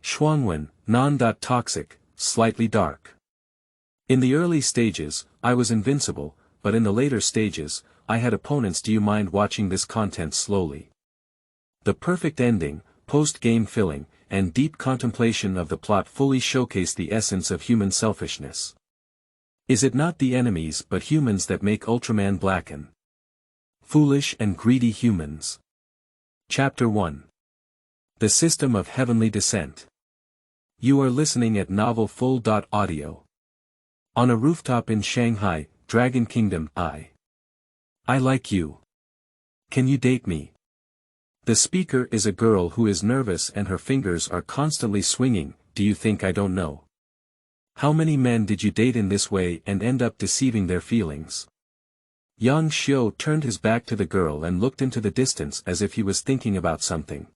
Shuangwen, non-toxic, slightly dark. In the early stages, I was invincible, but in the later stages, I had opponents. Do you mind watching this content slowly? The perfect ending, post-game filling, and deep contemplation of the plot fully showcase the essence of human selfishness. Is it not the enemies but humans that make Ultraman blacken? Foolish and greedy humans. Chapter 1. The System of Heavenly Descent. You are listening at Novel Full. Audio. On a rooftop in Shanghai, Dragon Kingdom. I like you. Can you date me? The speaker is a girl who is nervous and her fingers are constantly swinging. Do you think I don't know? How many men did you date in this way and end up deceiving their feelings? Yang Xiu turned his back to the girl and looked into the distance as if he was thinking about something.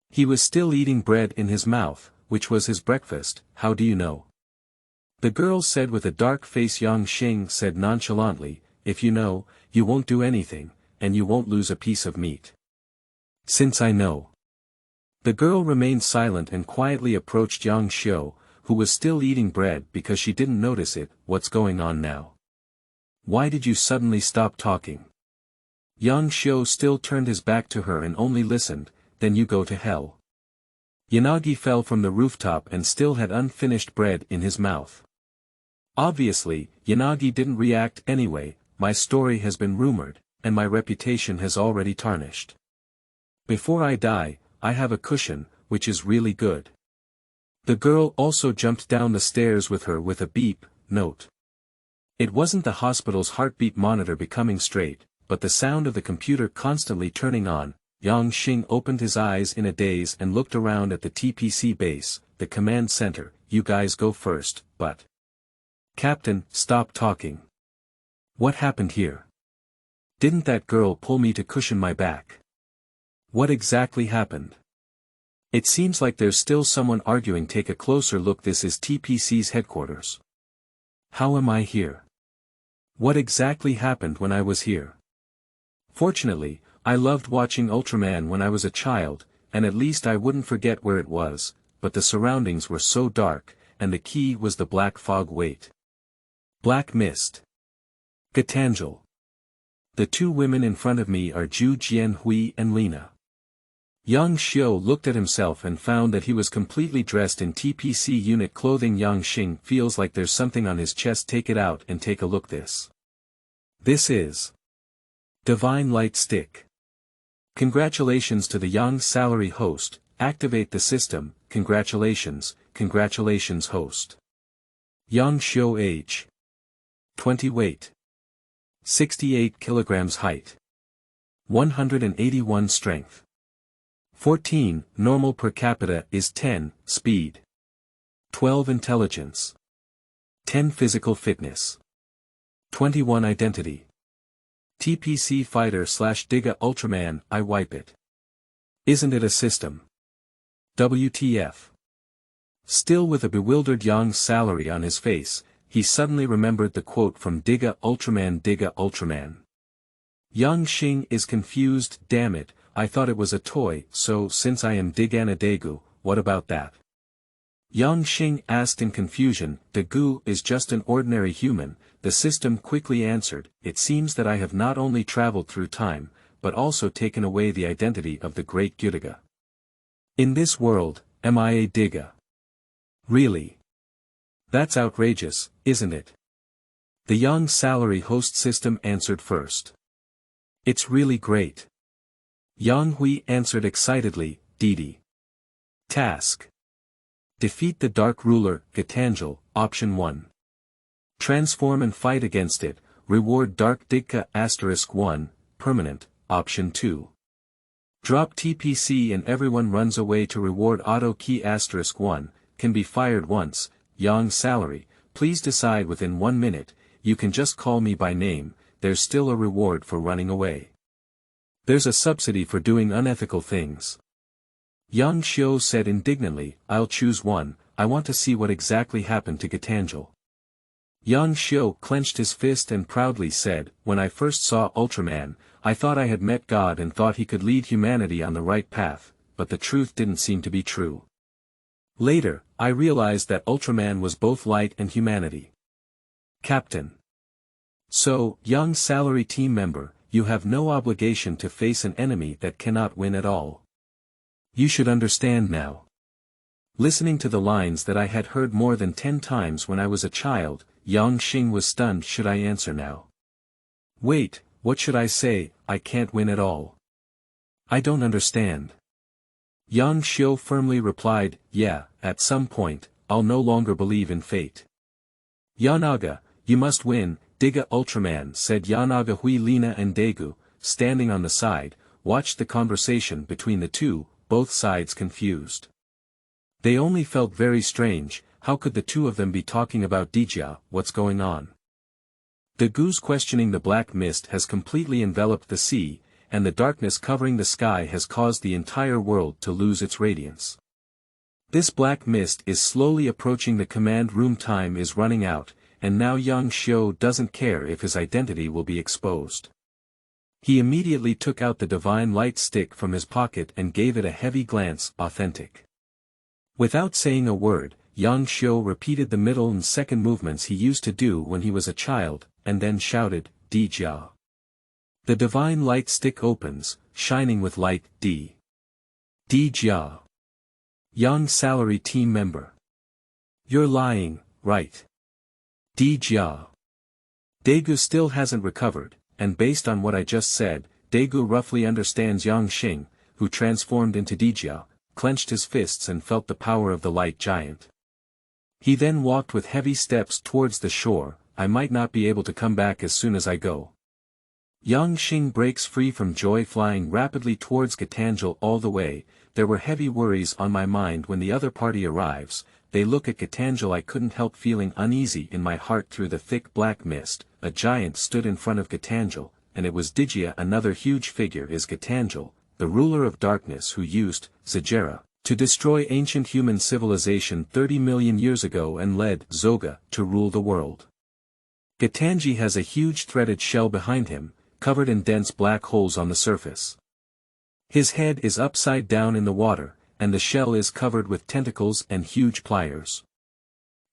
He was still eating bread in his mouth, which was his breakfast. How do you know? The girl said with a dark face. Yang Xing said nonchalantly, if you know, you won't do anything, and you won't lose a piece of meat. Since I know. The girl remained silent and quietly approached Yang Xiu, who was still eating bread because she didn't notice it. What's going on now? Why did you suddenly stop talking? Yang Xiu still turned his back to her and only listened. Then you go to hell. Yanagi fell from the rooftop and still had unfinished bread in his mouth. Obviously, Yanagi didn't react anyway. My story has been rumored, and my reputation has already tarnished. Before I die, I have a cushion, which is really good. The girl also jumped down the stairs with her with a beep. Note. It wasn't the hospital's heartbeat monitor becoming straight, but the sound of the computer constantly turning on. Yang Xing opened his eyes in a daze and looked around at the TPC base, the command center. You guys go first, but... Captain, stop talking. What happened here? Didn't that girl pull me to cushion my back? What exactly happened? It seems like there's still someone arguing. Take a closer look. This is TPC's headquarters. How am I here? What exactly happened when I was here? Fortunately, I loved watching Ultraman when I was a child, and at least I wouldn't forget where it was, but the surroundings were so dark, and the key was the black fog. Wait. Black mist. Gatangal. The two women in front of me are Zhu Jianhui and Lena. Yang Xiu looked at himself and found that he was completely dressed in TPC unit clothing. Yang Xing feels like there's something on his chest. Take it out and take a look. This is Divine Light Stick. Congratulations to the Yang salary host. Activate the system. Congratulations host. Yang Xiu age 20, weight 68 kilograms, height 181, strength 14, normal, per capita is 10, speed 12, intelligence 10, physical fitness 21, identity TPC fighter / Diga Ultraman. I wipe it. Isn't it a system? WTF. Still with a bewildered Yang salary on his face, he suddenly remembered the quote from Diga Ultraman. Diga Ultraman. Yang Xing is confused. Damn it, I thought it was a toy. So since I am Digana Daegu, what about that? Yang Xing asked in confusion. Daegu is just an ordinary human. The system quickly answered, it seems that I have not only traveled through time, but also taken away the identity of the great Gyudiga. In this world, am I a Diga? Really? That's outrageous, isn't it? The Yang salary host system answered first. It's really great. Yang Hui answered excitedly. Didi. Task. Defeat the Dark Ruler, Gatangal, option 1. Transform and fight against it, reward Dark Digka *1, permanent, option 2. Drop TPC and everyone runs away to reward auto key *1, can be fired once. Yang salary, please decide within 1 minute, you can just call me by name, there's still a reward for running away. There's a subsidy for doing unethical things. Yang Xiu said indignantly, I'll choose one. I want to see what exactly happened to Gatangal. Yang Xiu clenched his fist and proudly said, when I first saw Ultraman, I thought I had met God and thought he could lead humanity on the right path, but the truth didn't seem to be true. Later, I realized that Ultraman was both light and humanity. Captain. So, young salary team member, you have no obligation to face an enemy that cannot win at all. You should understand now. Listening to the lines that I had heard more than 10 times when I was a child, Yang Xing was stunned. Should I answer now? Wait, what should I say? I can't win at all. I don't understand. Yang Xiu firmly replied, yeah, at some point, I'll no longer believe in fate. Yanaga, you must win, Diga Ultraman, said Yanaga. Hui Lina and Daegu, standing on the side, watched the conversation between the two, both sides confused. They only felt very strange. How could the two of them be talking about Dijia? What's going on? The goose questioning the black mist has completely enveloped the sea, and the darkness covering the sky has caused the entire world to lose its radiance. This black mist is slowly approaching the command room. Time is running out, and now Yang Xiu doesn't care if his identity will be exposed. He immediately took out the divine light stick from his pocket and gave it a heavy glance. Authentic. Without saying a word, Yang Xiu repeated the middle and second movements he used to do when he was a child, and then shouted, Dijia. The divine light stick opens, shining with light. Dijia. Young salary team member. You're lying, right? Dijia. Daegu still hasn't recovered, and based on what I just said, Daegu roughly understands Yang Xing, who transformed into Dijia, clenched his fists and felt the power of the light giant. He then walked with heavy steps towards the shore. I might not be able to come back as soon as I go. Yang Xing breaks free from joy, flying rapidly towards Gatangal. All the way, there were heavy worries on my mind. When the other party arrives, they look at Gatangal. I couldn't help feeling uneasy in my heart. Through the thick black mist, a giant stood in front of Gatangal, and it was Dijia. Another huge figure is Gatangal, the ruler of darkness who used Zajera to destroy ancient human civilization 30 million years ago and led Zoga to rule the world. Gatanji has a huge threaded shell behind him, covered in dense black holes on the surface. His head is upside down in the water, and the shell is covered with tentacles and huge pliers.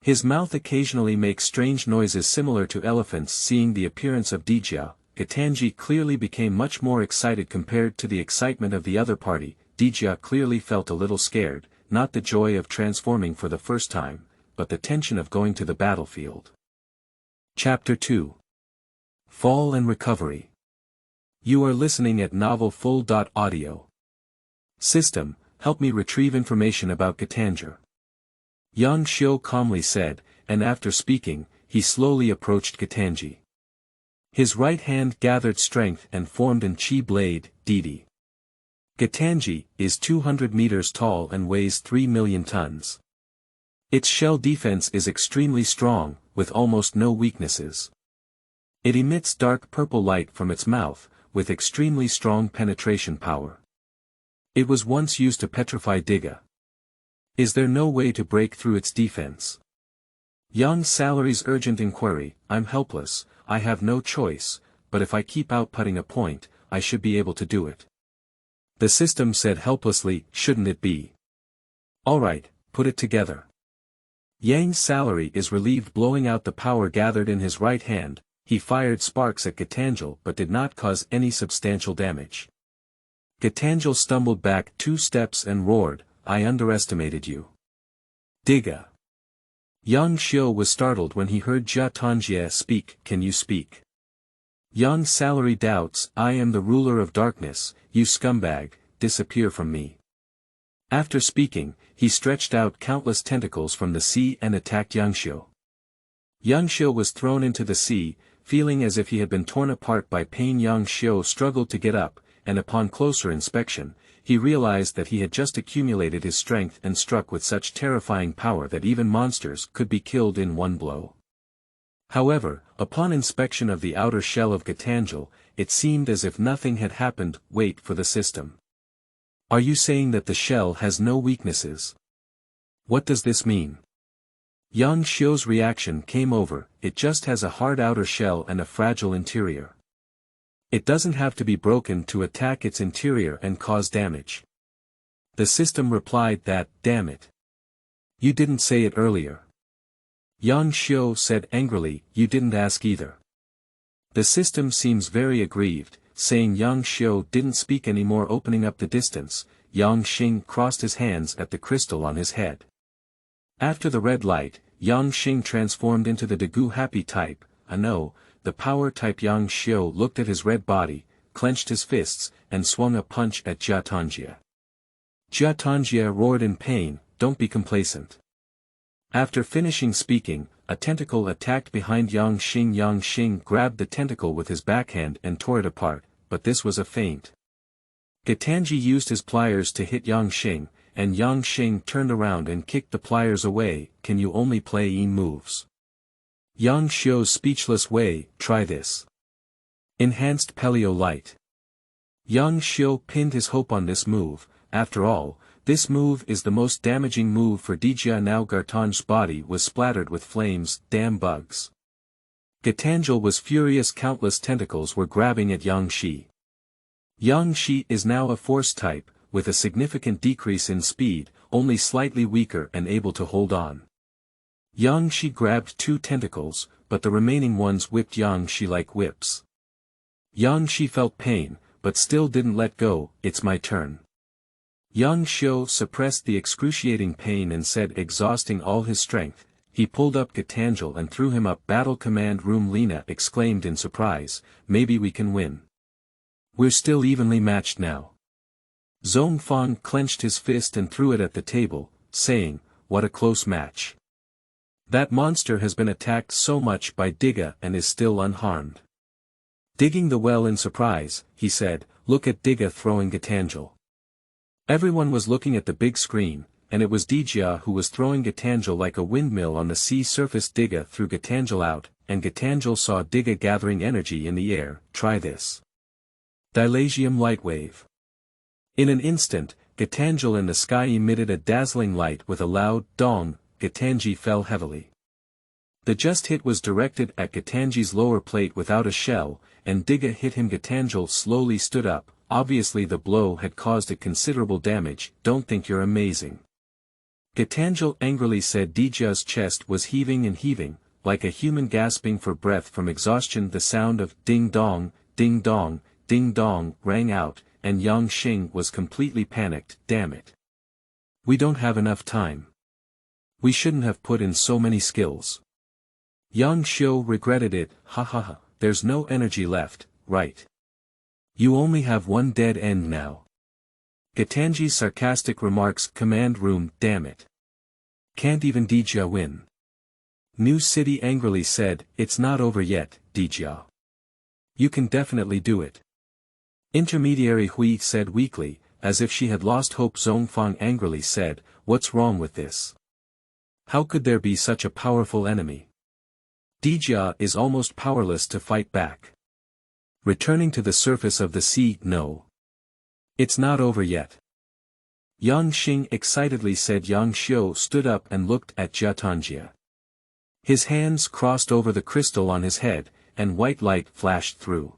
His mouth occasionally makes strange noises similar to elephants. Seeing the appearance of Dijia, Gatanji clearly became much more excited compared to the excitement of the other party. Dijia clearly felt a little scared, not the joy of transforming for the first time, but the tension of going to the battlefield. Chapter 2. Fall and Recovery. You are listening at novelfull.audio. System, help me retrieve information about Gatangal. Yang Xiu calmly said, and after speaking, he slowly approached Gatanji. His right hand gathered strength and formed an chi blade, Didi. Gatanji is 200 meters tall and weighs 3 million tons. Its shell defense is extremely strong, with almost no weaknesses. It emits dark purple light from its mouth, with extremely strong penetration power. It was once used to petrify Diga. Is there no way to break through its defense? Young Salary's urgent inquiry. I'm helpless, I have no choice, but if I keep outputting a point, I should be able to do it. The system said helplessly, shouldn't it be? Alright, put it together. Yang's Salary is relieved, blowing out the power gathered in his right hand. He fired sparks at Gatangal but did not cause any substantial damage. Gatangal stumbled back 2 steps and roared, I underestimated you. Diga. Yang Xiu was startled when he heard Jia Tanjie speak. Can you speak? Yang Salary doubts. I am the ruler of darkness, you scumbag, disappear from me. After speaking, he stretched out countless tentacles from the sea and attacked Yang Xiu. Yang Xiu was thrown into the sea, feeling as if he had been torn apart by pain. Yang Xiu struggled to get up, and upon closer inspection, he realized that he had just accumulated his strength and struck with such terrifying power that even monsters could be killed in one blow. However, upon inspection of the outer shell of Gatangal, it seemed as if nothing had happened. Wait for the system. Are you saying that the shell has no weaknesses? What does this mean? Yang Xiu's reaction came over. It just has a hard outer shell and a fragile interior. It doesn't have to be broken to attack its interior and cause damage. The system replied that, damn it. You didn't say it earlier. Yang Xiu said angrily, you didn't ask either. The system seems very aggrieved, saying Yang Xiu didn't speak anymore, opening up the distance. Yang Xing crossed his hands at the crystal on his head. After the red light, Yang Xing transformed into the Degu happy type. No, the power type. Yang Xiu looked at his red body, clenched his fists, and swung a punch at Jia Tanjia. Jia Tanjia roared in pain, don't be complacent. After finishing speaking, a tentacle attacked behind Yang Xing. Yang Xing grabbed the tentacle with his backhand and tore it apart, but this was a feint. Gatanji used his pliers to hit Yang Xing, and Yang Xing turned around and kicked the pliers away. Can you only play Yin moves? Yang Xiu's speechless way, try this. Enhanced Pelio Light. Yang Xiu pinned his hope on this move. After all, this move is the most damaging move for Dijia. Now Gartanj's body was splattered with flames, damn bugs. Gatanjil was furious, countless tentacles were grabbing at Yang Shi. Yang Shi is now a force type, with a significant decrease in speed, only slightly weaker and able to hold on. Yang Shi grabbed 2 tentacles, but the remaining ones whipped Yang Shi like whips. Yang Shi felt pain, but still didn't let go. It's my turn. Yang Xiu suppressed the excruciating pain and said, exhausting all his strength, he pulled up Gatanjil and threw him up. Battle command room. Lina exclaimed in surprise, maybe we can win. We're still evenly matched now. Zhongfang clenched his fist and threw it at the table, saying, what a close match. That monster has been attacked so much by Digga and is still unharmed. Digging the well in surprise, he said, look at Digga throwing Gatanjil. Everyone was looking at the big screen, and it was Dijia who was throwing Gatanjil like a windmill on the sea surface. Digga threw Gatanjil out, and Gatanjil saw Digga gathering energy in the air. Try this. Dilasium light wave. In an instant, Gatanjil in the sky emitted a dazzling light with a loud dong. Gatanji fell heavily. The just hit was directed at Gatanji's lower plate without a shell, and Digga hit him. Gatanjil slowly stood up. Obviously the blow had caused it considerable damage. Don't think you're amazing. Gatanjil angrily said. Dijia's chest was heaving and heaving, like a human gasping for breath from exhaustion. The sound of ding dong, ding dong, ding dong rang out, and Yang Xing was completely panicked. Damn it. We don't have enough time. We shouldn't have put in so many skills. Yang Xiu regretted it. Ha ha ha, there's no energy left, right? You only have one dead end now. Gatanji's sarcastic remarks. Command room. Damn it. Can't even Dijia win. New City angrily said, it's not over yet, Dijia. You can definitely do it. Intermediary Hui said weakly, as if she had lost hope. Zhongfang angrily said, what's wrong with this? How could there be such a powerful enemy? Dijia is almost powerless to fight back. Returning to the surface of the sea. No. It's not over yet. Yang Xing excitedly said. Yang Xiu stood up and looked at Jia Tanjia. His hands crossed over the crystal on his head, and white light flashed through.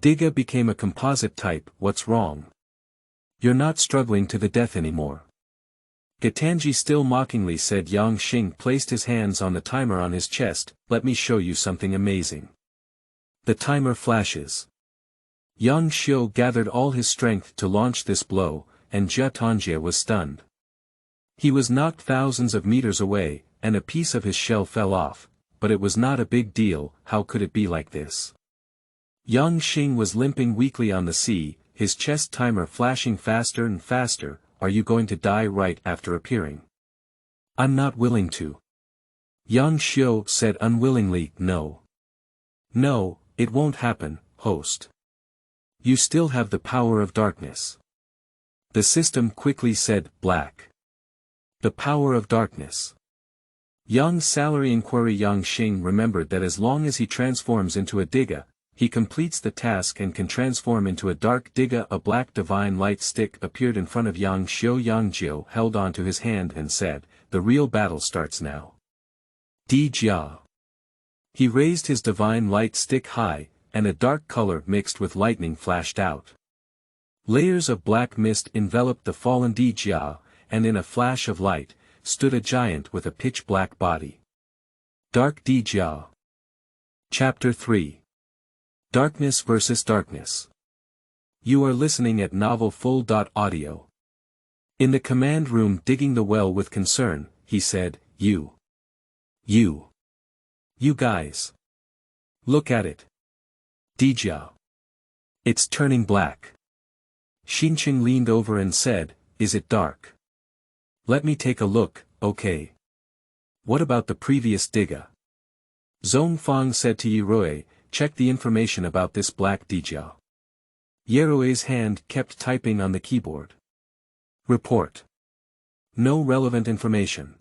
Digga became a composite type. What's wrong? You're not struggling to the death anymore. Gatanji still mockingly said. Yang Xing placed his hands on the timer on his chest. Let me show you something amazing. The timer flashes. Yang Xiu gathered all his strength to launch this blow, and Jia Tanjia was stunned. He was knocked thousands of meters away, and a piece of his shell fell off, but it was not a big deal. How could it be like this? Yang Xing was limping weakly on the sea, his chest timer flashing faster and faster. Are you going to die right after appearing? I'm not willing to. Yang Xiu said unwillingly. No. No, it won't happen, host. You still have the power of darkness. The system quickly said. Black. The power of darkness. Young's salary inquiry. Yang Xing remembered that as long as he transforms into a Digga, he completes the task and can transform into a dark Digga. A black divine light stick appeared in front of Yang Xiu. Yang Jiu held onto his hand and said, the real battle starts now. Dijia. He raised his divine light stick high, and a dark color mixed with lightning flashed out. Layers of black mist enveloped the fallen Dijia, and in a flash of light, stood a giant with a pitch-black body. Dark Di Jia. Chapter 3. Darkness versus Darkness. You are listening at Novel Full. Audio. In the command room digging the well with concern, he said, You guys. Look at it. Di Jia. It's turning black. Xinqing leaned over and said, Is it dark? Let me take a look, okay. What about the previous digga? Zhong Fang said to Yeroe, check the information about this black Di Jia. Yeroe's hand kept typing on the keyboard. Report. No relevant information.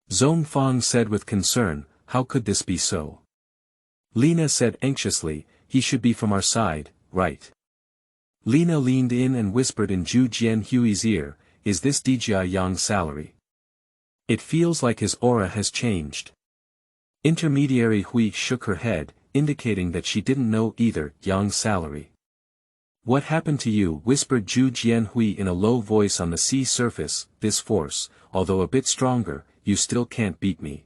Zhong Fang said with concern, how could this be so? Lina said anxiously, he should be from our side, right? Lina leaned in and whispered in Zhu Jianhui's ear, is this Di Jia Yang's salary? It feels like his aura has changed. Intermediary Hui shook her head, indicating that she didn't know either Yang's salary. What happened to you? Whispered Zhu Jianhui in a low voice on the sea surface, this force, although a bit stronger, you still can't beat me.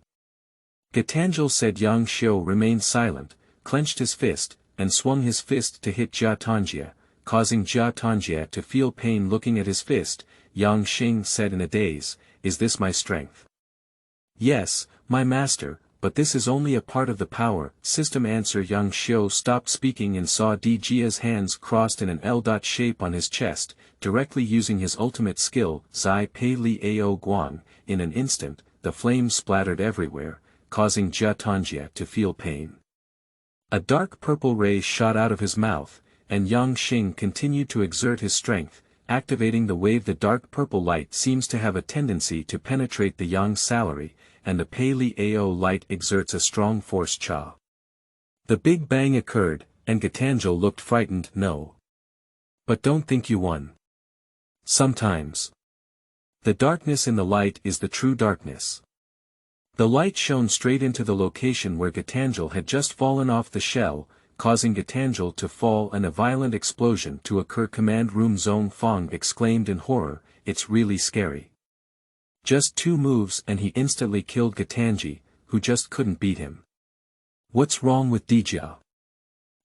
Gatanjil said. Yang Xiu remained silent, clenched his fist, and swung his fist to hit Jia Tanjia, causing Jia Tanjia to feel pain looking at his fist. Yang Xing said in a daze, is this my strength? Yes, my master, but this is only a part of the power system answer. Yang Xiu stopped speaking and saw Di Jia's hands crossed in an L shape on his chest, directly using his ultimate skill, Zai Pei Li Ao Guan. In an instant, the flames splattered everywhere, causing Jia Tanjia to feel pain. A dark purple ray shot out of his mouth, and Yang Xing continued to exert his strength, activating the wave. The dark purple light seems to have a tendency to penetrate the Yang salary, and the Pei Li Ao light exerts a strong force. Cha. The big bang occurred, and Gatanjil looked frightened. No. But don't think you won. Sometimes. The darkness in the light is the true darkness. The light shone straight into the location where Gatanjil had just fallen off the shell, causing Gatanjil to fall and a violent explosion to occur. Command room. Zhong Fang exclaimed in horror, it's really scary. Just 2 moves and he instantly killed Gatanji, who just couldn't beat him. What's wrong with Di Jia?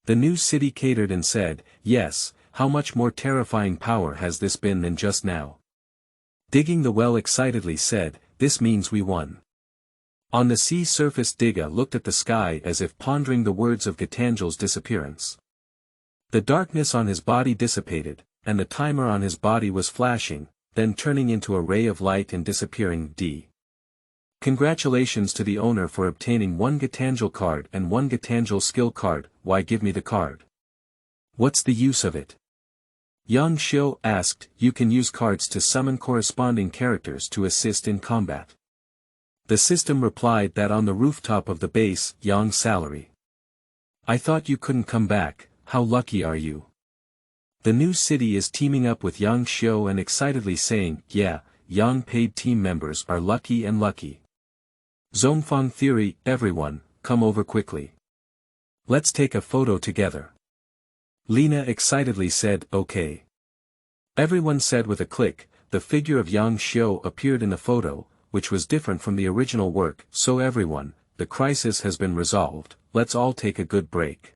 The new city catered and said, yes, how much more terrifying power has this been than just now? Digging the well excitedly said, this means we won. On the sea surface Digga looked at the sky as if pondering the words of Gatanjil's disappearance. The darkness on his body dissipated, and the timer on his body was flashing, then turning into a ray of light and disappearing. Congratulations to the owner for obtaining 1 Gatanjil card and 1 Gatanjil skill card. Why give me the card? What's the use of it? Yang Xiu asked. You can use cards to summon corresponding characters to assist in combat. The system replied that on the rooftop of the base, Yang salary. I thought you couldn't come back, how lucky are you? The new city is teaming up with Yang Xiu and excitedly saying, yeah, Yang paid team members are lucky and lucky. Zhongfang theory, everyone, come over quickly. Let's take a photo together. Lina excitedly said, okay. Everyone said with a click, the figure of Yang Xiu appeared in the photo, which was different from the original work. So everyone, the crisis has been resolved, let's all take a good break.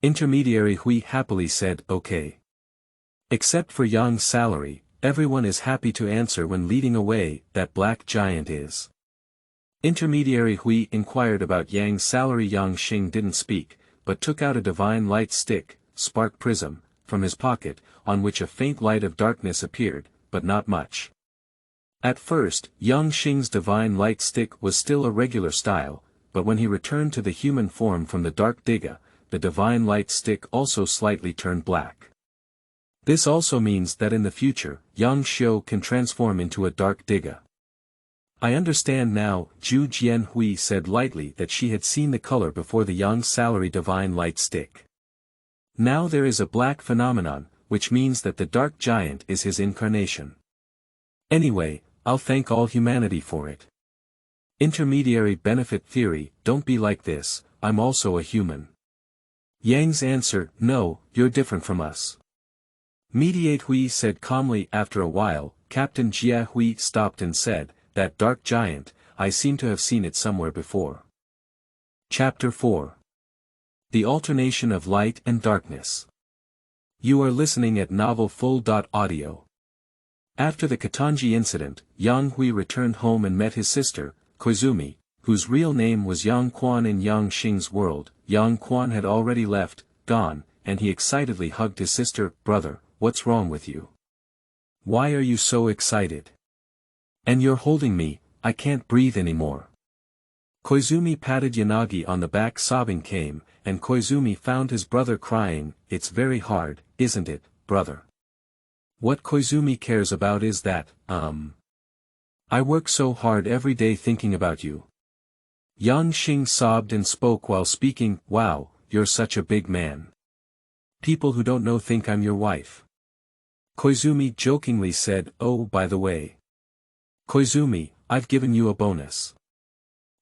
Intermediary Hui happily said, okay. Except for Yang's salary, everyone is happy to answer when leading away, that black giant is. Intermediary Hui inquired about Yang's salary. Yang Xing didn't speak, but took out a divine light stick, spark prism, from his pocket, on which a faint light of darkness appeared, but not much. At first, Yang Xing's divine light stick was still a regular style, but when he returned to the human form from the dark Digga, the divine light stick also slightly turned black. This also means that in the future, Yang Xiu can transform into a dark Digga. I understand now, Zhu Jianhui said lightly that she had seen the color before the Yang salary divine light stick. Now there is a black phenomenon, which means that the dark giant is his incarnation. Anyway, I'll thank all humanity for it. Intermediary benefit theory, don't be like this, I'm also a human. Yang's answer, no, you're different from us. Mediate Hui said calmly. After a while, Captain Jia Hui stopped and said, that dark giant, I seem to have seen it somewhere before. Chapter 4. The Alternation of Light and Darkness. You are listening at Novel Full.audio. After the Katanji incident, Yang Hui returned home and met his sister, Koizumi, whose real name was Yang Quan in Yang Xing's world. Yang Quan had already left, gone, and he excitedly hugged his sister. Brother, what's wrong with you? Why are you so excited? And you're holding me, I can't breathe anymore. Koizumi patted Yanagi on the back. Sobbing came, and Koizumi found his brother crying. It's very hard, isn't it, brother? What Koizumi cares about is that, I work so hard every day thinking about you. Yang Xing sobbed and spoke while speaking. Wow, you're such a big man. People who don't know think I'm your wife. Koizumi jokingly said, oh, by the way. Koizumi, I've given you a bonus.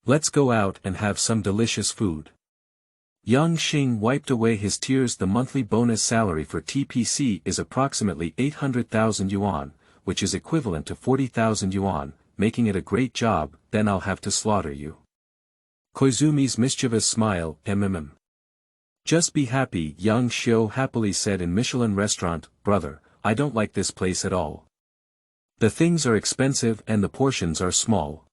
Let's go out and have some delicious food. Yang Xing wiped away his tears. The monthly bonus salary for TPC is approximately 800,000 yuan, which is equivalent to 40,000 yuan, making it a great job. Then I'll have to slaughter you. Koizumi's mischievous smile, Just be happy, Yang Xiu happily said. In Michelin restaurant, brother, I don't like this place at all. The things are expensive and the portions are small.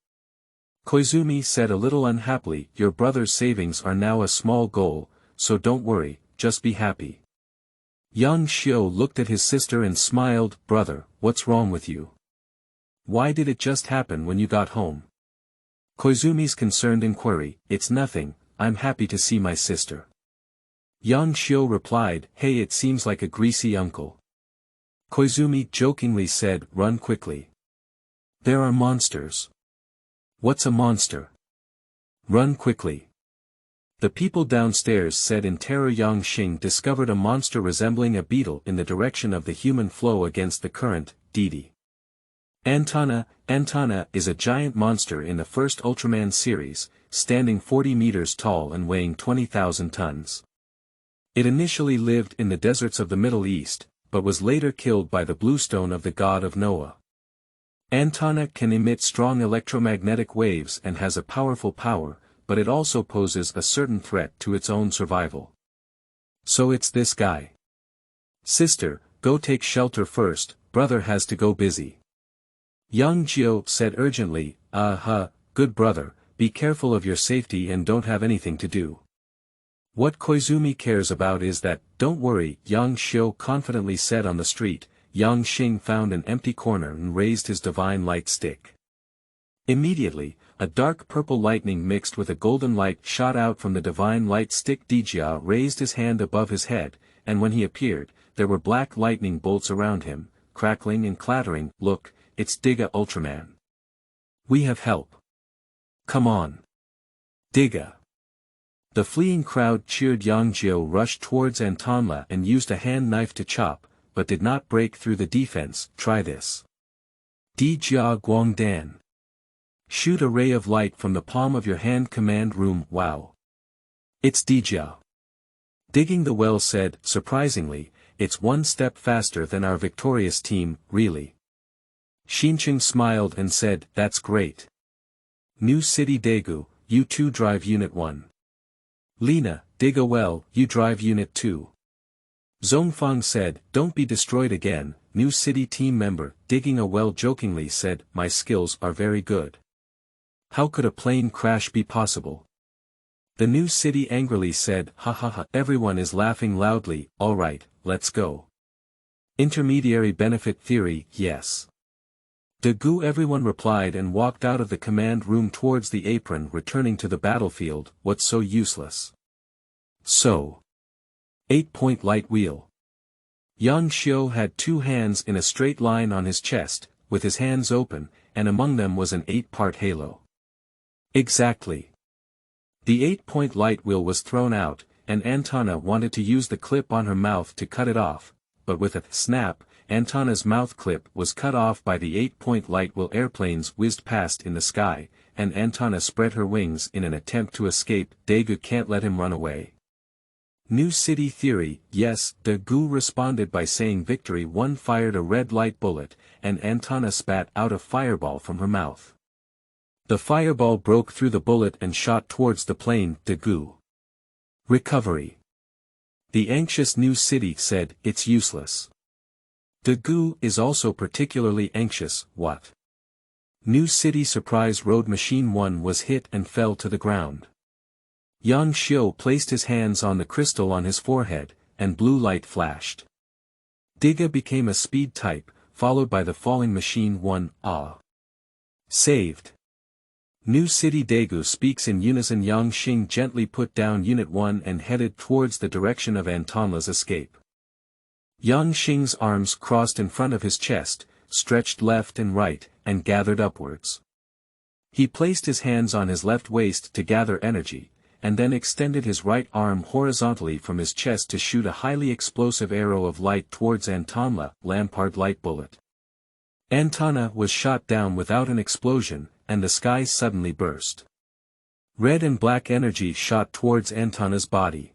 Koizumi said a little unhappily. Your brother's savings are now a small goal, so don't worry, just be happy. Yang Xiu looked at his sister and smiled. Brother, what's wrong with you? Why did it just happen when you got home? Koizumi's concerned inquiry. It's nothing, I'm happy to see my sister. Yang Xiu replied, hey, it seems like a greasy uncle. Koizumi jokingly said, run quickly. There are monsters. What's a monster? Run quickly. The people downstairs said in terror. Yang Xing discovered a monster resembling a beetle in the direction of the human flow against the current. Didi. Antana is a giant monster in the first Ultraman series, standing 40 meters tall and weighing 20,000 tons. It initially lived in the deserts of the Middle East, but was later killed by the bluestone of the god of Noah. Antana can emit strong electromagnetic waves and has a powerful power, but it also poses a certain threat to its own survival. So it's this guy. Sister, go take shelter first, brother has to go busy. Yang Jiu said urgently, good brother, be careful of your safety and don't have anything to do. What Koizumi cares about is that, don't worry, Yang Xiu confidently said. On the street, Yang Xing found an empty corner and raised his divine light stick. Immediately, a dark purple lightning mixed with a golden light shot out from the divine light stick. Dijia raised his hand above his head, and when he appeared, there were black lightning bolts around him, crackling and clattering. Look, it's Diga Ultraman. We have help. Come on. Diga. The fleeing crowd cheered. Yang Jiu rushed towards Antonla and used a hand knife to chop, but did not break through the defense. Try this. Dijia Guangdan. Shoot a ray of light from the palm of your hand. Command room. Wow. It's Dijia. Digging the well said, surprisingly, it's one step faster than our victorious team, really. Xincheng smiled and said, that's great. New City Daegu, you 2 drive Unit 1. Lina, dig a well, you drive Unit 2. Zhongfang said, don't be destroyed again. New City team member, digging a well jokingly said, my skills are very good. How could a plane crash be possible? The New City angrily said, ha ha ha. Everyone is laughing loudly. Alright, let's go. Intermediary benefit theory, yes. Daegu. Everyone replied and walked out of the command room towards the apron. Returning to the battlefield. What's so useless? So. 8-point light wheel. Yang Xiu had 2 hands in a straight line on his chest, with his hands open, and among them was an 8-part halo. Exactly. The 8-point light wheel was thrown out, and Antana wanted to use the clip on her mouth to cut it off, but with a snap, Antana's mouth clip was cut off by the 8-point light wheel. Airplanes whizzed past in the sky, and Antana spread her wings in an attempt to escape. Daegu can't let him run away. New City theory, yes. Daegu responded by saying victory. One fired a red light bullet, and Antana spat out a fireball from her mouth. The fireball broke through the bullet and shot towards the plane, Dagu. Recovery. The anxious New City said, it's useless. Dagu is also particularly anxious, what? New City Surprise Road Machine 1 was hit and fell to the ground. Yang Xiu placed his hands on the crystal on his forehead, and blue light flashed. Diga became a speed type, followed by the falling Machine 1, Saved. New City Daegu speaks in unison. Yang Xing gently put down Unit 1 and headed towards the direction of Antonla's escape. Yang Xing's arms crossed in front of his chest, stretched left and right, and gathered upwards. He placed his hands on his left waist to gather energy, and then extended his right arm horizontally from his chest to shoot a highly explosive arrow of light towards Antonla, Lampard light bullet. Antona was shot down without an explosion, and the sky suddenly burst. Red and black energy shot towards Antona's body.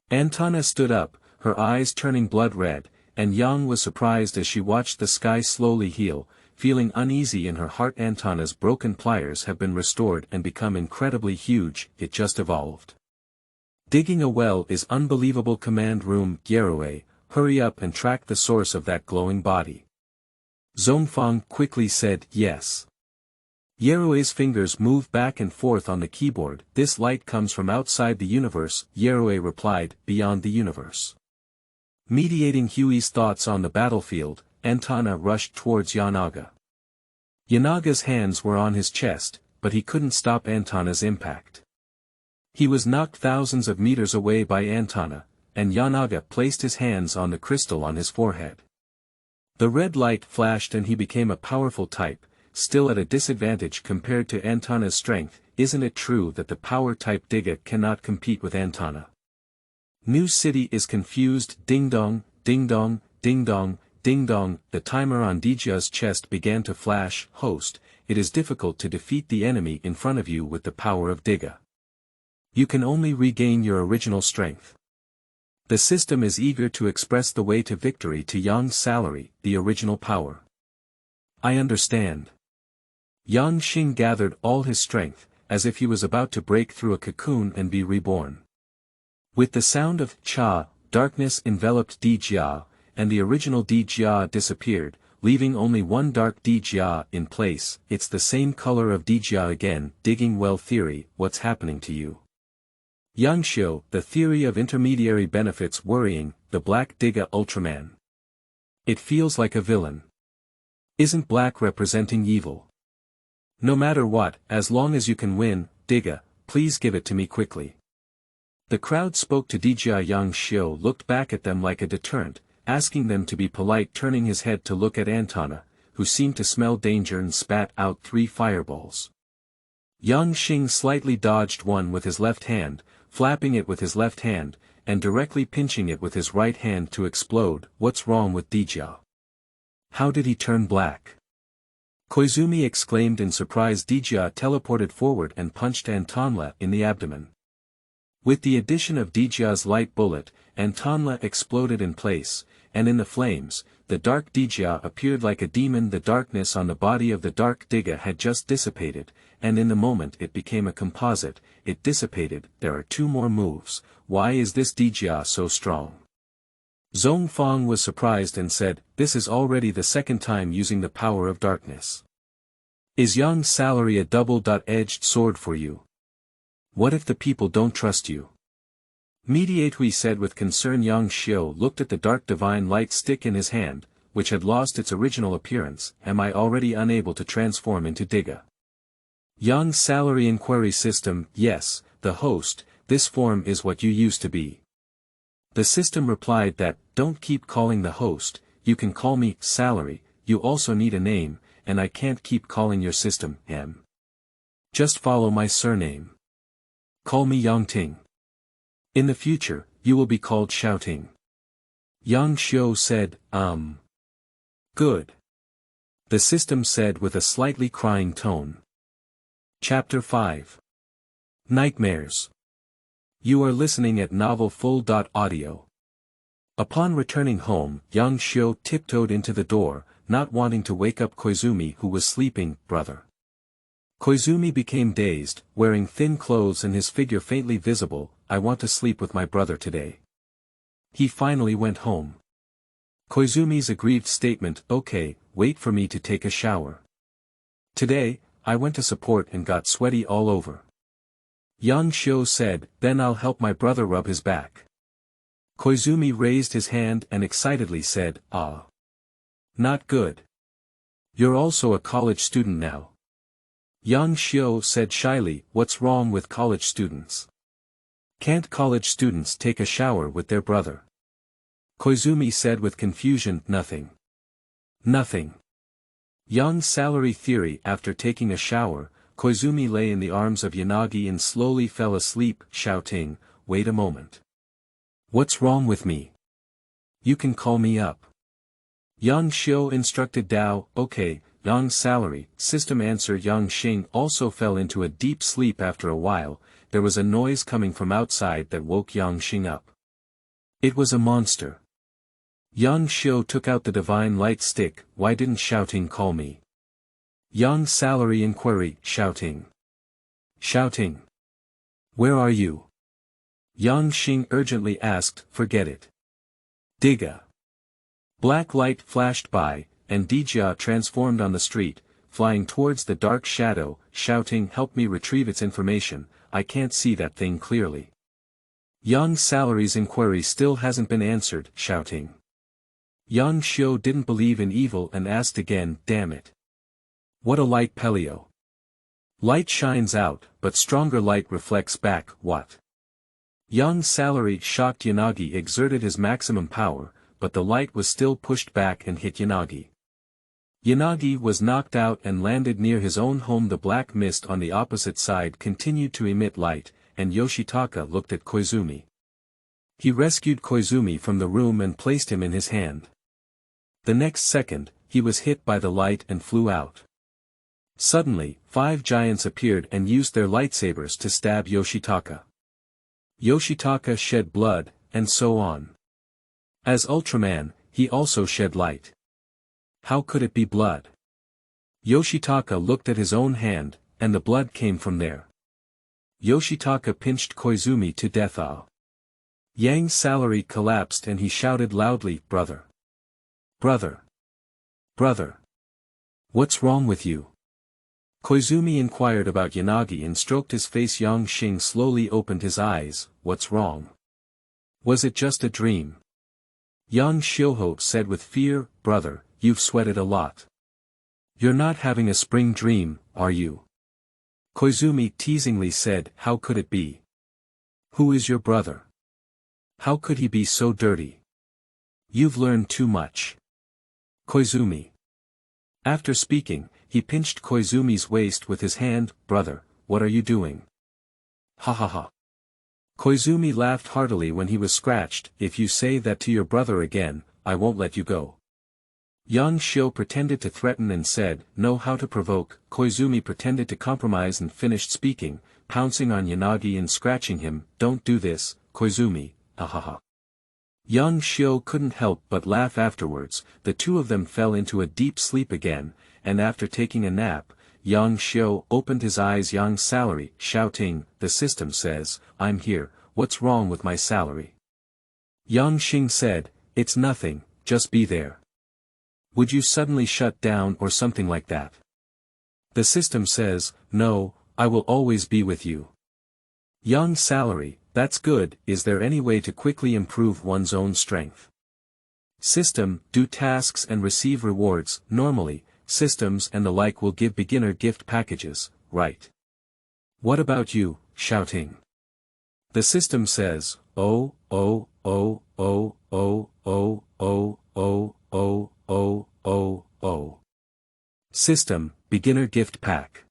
Antona stood up, her eyes turning blood red, and Yang was surprised as she watched the sky slowly heal, feeling uneasy in her heart. Antona's broken pliers have been restored and become incredibly huge, it just evolved. Digging a well is unbelievable. Command room, Yerue, hurry up and track the source of that glowing body. Zhongfang quickly said, yes. Yerue's fingers moved back and forth on the keyboard. This light comes from outside the universe, Yerue replied, beyond the universe. Mediating Huey's thoughts on the battlefield, Antona rushed towards Yanaga. Yanaga's hands were on his chest, but he couldn't stop Antona's impact. He was knocked thousands of meters away by Antona, and Yanaga placed his hands on the crystal on his forehead. The red light flashed and he became a powerful type, still at a disadvantage compared to Antona's strength. Isn't it true that the power type Diga cannot compete with Antona? New City is confused. Ding dong, ding dong, ding dong, ding dong. The timer on Dija's chest began to flash. Host, it is difficult to defeat the enemy in front of you with the power of Diga. You can only regain your original strength. The system is eager to express the way to victory to Yang's salary, the original power. I understand. Yang Xing gathered all his strength, as if he was about to break through a cocoon and be reborn. With the sound of cha, darkness enveloped Dijia, and the original Dijia disappeared, leaving only one dark Dijia in place. It's the same color of Dijia again. Digging well theory, what's happening to you? Yangxiu, the theory of intermediary benefits worrying, the black Diga Ultraman. It feels like a villain. Isn't black representing evil? No matter what, as long as you can win, Diga, please give it to me quickly. The crowd spoke to Dijia. Yang Xiu looked back at them like a deterrent, asking them to be polite, turning his head to look at Antona, who seemed to smell danger and spat out 3 fireballs. Yang Xing slightly dodged one with his left hand, flapping it with his left hand, and directly pinching it with his right hand to explode. What's wrong with Dijia? How did he turn black? Koizumi exclaimed in surprise. Dijia teleported forward and punched Antonla in the abdomen. With the addition of Dijia's light bullet, Antonla exploded in place, and in the flames, the dark Dijia appeared like a demon. The darkness on the body of the dark Diga had just dissipated, and in the moment it became a composite. It dissipated. There are 2 more moves. Why is this Dijia so strong? Zhongfang was surprised and said, this is already the 2nd time using the power of darkness. Is Yang's salary a double-edged sword for you? What if the people don't trust you? Mediate, Hui said with concern. Yang Xiu looked at the dark divine light stick in his hand, which had lost its original appearance. Am I already unable to transform into Diga? Yang's salary inquiry system, yes, the host, this form is what you used to be. The system replied that, don't keep calling the host, you can call me, salary, you also need a name, and I can't keep calling your system, M. Just follow my surname. Call me Yangting. In the future, you will be called Shouting. Yang Xiu said, Good. The system said with a slightly crying tone. Chapter 5. Nightmares. You are listening at novelfull.audio. Upon returning home, Yang Xiu tiptoed into the door, not wanting to wake up Koizumi, who was sleeping. Brother. Koizumi became dazed, wearing thin clothes and his figure faintly visible. I want to sleep with my brother today. He finally went home. Koizumi's aggrieved statement, okay, wait for me to take a shower. Today, I went to support and got sweaty all over. Yang Shio said, then I'll help my brother rub his back. Koizumi raised his hand and excitedly said, ah. Not good. You're also a college student now. Yang Shio said shyly, what's wrong with college students? Can't college students take a shower with their brother? Koizumi said with confusion, nothing. Nothing. Young's salary theory. After taking a shower, Koizumi lay in the arms of Yanagi and slowly fell asleep, shouting, wait a moment. What's wrong with me? You can call me up. Yang Shio instructed Dao, okay. Yang's salary system answer. Yang Xing also fell into a deep sleep. After a while, there was a noise coming from outside that woke Yang Xing up. It was a monster. Yang Shio took out the divine light stick. Why didn't shouting call me? Yang's salary inquiry, shouting. Shouting. Where are you? Yang Xing urgently asked, forget it. Digga. Black light flashed by, and Dijia transformed on the street, flying towards the dark shadow, shouting, help me retrieve its information, I can't see that thing clearly. Yang Salary's inquiry still hasn't been answered, shouting. Yang Shio didn't believe in evil and asked again, damn it. What a light Pelio. Light shines out, but stronger light reflects back, what? Yang Salary shocked Yanagi exerted his maximum power, but the light was still pushed back and hit Yanagi. Yanagi was knocked out and landed near his own home. The black mist on the opposite side continued to emit light, and Yoshitaka looked at Koizumi. He rescued Koizumi from the room and placed him in his hand. The next second, he was hit by the light and flew out. Suddenly, 5 giants appeared and used their lightsabers to stab Yoshitaka. Yoshitaka shed blood, and so on. As Ultraman, he also shed light. How could it be blood? Yoshitaka looked at his own hand, and the blood came from there. Yoshitaka pinched Koizumi to death. Yang's salary collapsed and he shouted loudly, brother. Brother. Brother. What's wrong with you? Koizumi inquired about Yanagi and stroked his face. Yang Xing slowly opened his eyes, what's wrong? Was it just a dream? Yang Shioho said with fear, brother, you've sweated a lot. You're not having a spring dream, are you? Koizumi teasingly said, how could it be? Who is your brother? How could he be so dirty? You've learned too much. Koizumi. After speaking, he pinched Koizumi's waist with his hand, brother, what are you doing? Ha ha ha. Koizumi laughed heartily when he was scratched, if you say that to your brother again, I won't let you go. Yang Shio pretended to threaten and said, know how to provoke. Koizumi pretended to compromise and finished speaking, pouncing on Yanagi and scratching him, don't do this, Koizumi, ahaha. Yang Shio couldn't help but laugh afterwards. The two of them fell into a deep sleep again, and after taking a nap, Yang Shio opened his eyes. Yang Salary, shouting, the system says, I'm here, what's wrong with my salary? Yang Xing said, it's nothing, just be there. Would you suddenly shut down or something like that? The system says, no, I will always be with you. Yang Salary, that's good, is there any way to quickly improve one's own strength? System, do tasks and receive rewards. Normally, systems and the like will give beginner gift packages, right? What about you, shouting? The system says, oh, oh, oh, oh, oh, oh, oh, oh, oh, oh, oh, oh. System, beginner gift pack.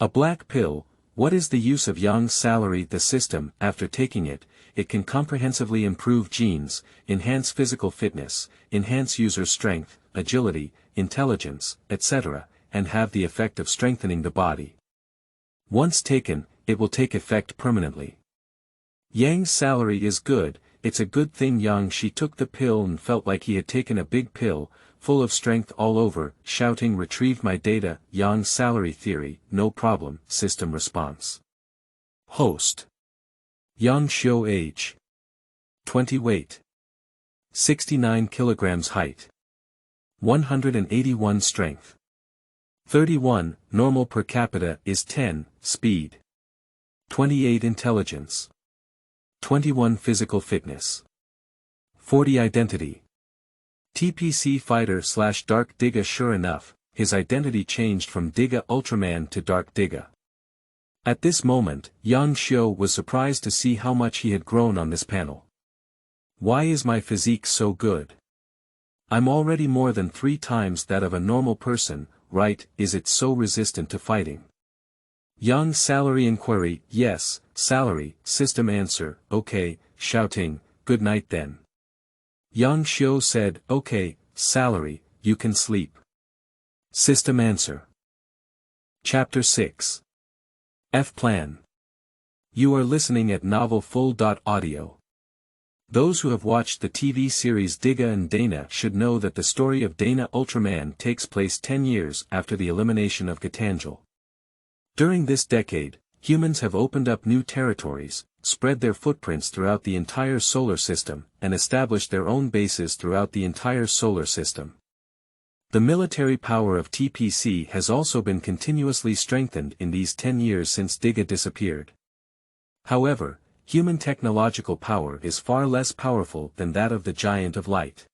A black pill. What is the use of Yang Salary? The system, after taking it, it can comprehensively improve genes, enhance physical fitness, enhance user strength, agility, intelligence, etc., and have the effect of strengthening the body. Once taken, it will take effect permanently. Yang's salary is good, it's a good thing. Yang Shi took the pill and felt like he had taken a big pill, full of strength all over, shouting retrieved my data, Yang salary theory, no problem, system response. Host. Yang Xiu age. 20 weight. 69 kilograms height. 181 strength. 31, normal per capita is 10, speed. 28 intelligence. 21 physical fitness. 40 identity. TPC fighter / Dark Digga. Sure enough, his identity changed from Digga Ultraman to Dark Digga. At this moment, Yang Xiu was surprised to see how much he had grown on this panel. Why is my physique so good? I'm already more than 3 times that of a normal person, right? Is it so resistant to fighting? Yang salary inquiry, yes, salary, system answer, okay, shouting, good night then. Yang Xiu said, okay, salary, you can sleep. System answer. Chapter 6. F Plan. You are listening at Novel Full.audio. Those who have watched the TV series Digga and Dana should know that the story of Dana Ultraman takes place 10 years after the elimination of Gitanjal. During this decade, humans have opened up new territories, spread their footprints throughout the entire solar system, and established their own bases throughout the entire solar system. The military power of TPC has also been continuously strengthened in these 10 years since Digga disappeared. However, human technological power is far less powerful than that of the Giant of Light.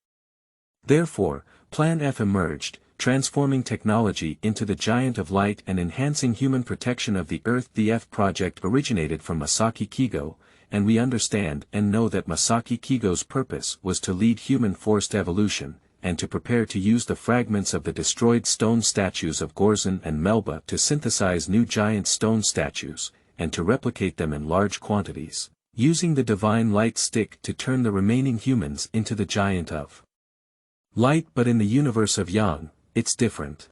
Therefore, Plan F emerged, transforming technology into the Giant of Light and enhancing human protection of the Earth. The F project originated from Masaki Kigo, and we understand and know that Masaki Kigo's purpose was to lead human forced evolution, and to prepare to use the fragments of the destroyed stone statues of Gorzon and Melba to synthesize new giant stone statues, and to replicate them in large quantities, using the divine light stick to turn the remaining humans into the Giant of Light. But in the universe of Yang, it's different.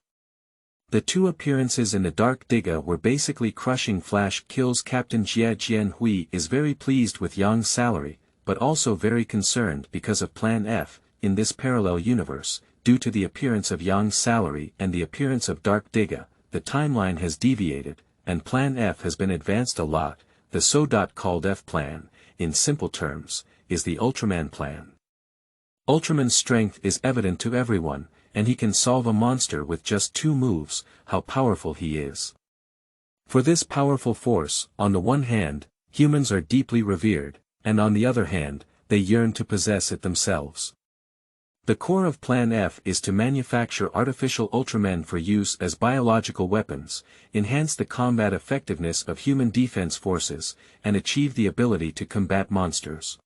The 2 appearances in the Dark Digga were basically crushing. Flash kills Captain Jia. Jian Hui is very pleased with Yang's salary, but also very concerned because of Plan F, in this parallel universe, due to the appearance of Yang's salary and the appearance of Dark Digga, the timeline has deviated, and Plan F has been advanced a lot. The so-called F plan, in simple terms, is the Ultraman plan. Ultraman's strength is evident to everyone, and he can solve a monster with just 2 moves. How powerful he is. For this powerful force, on the one hand, humans are deeply revered, and on the other hand, they yearn to possess it themselves. The core of Plan F is to manufacture artificial Ultramen for use as biological weapons, enhance the combat effectiveness of human defense forces, and achieve the ability to combat monsters.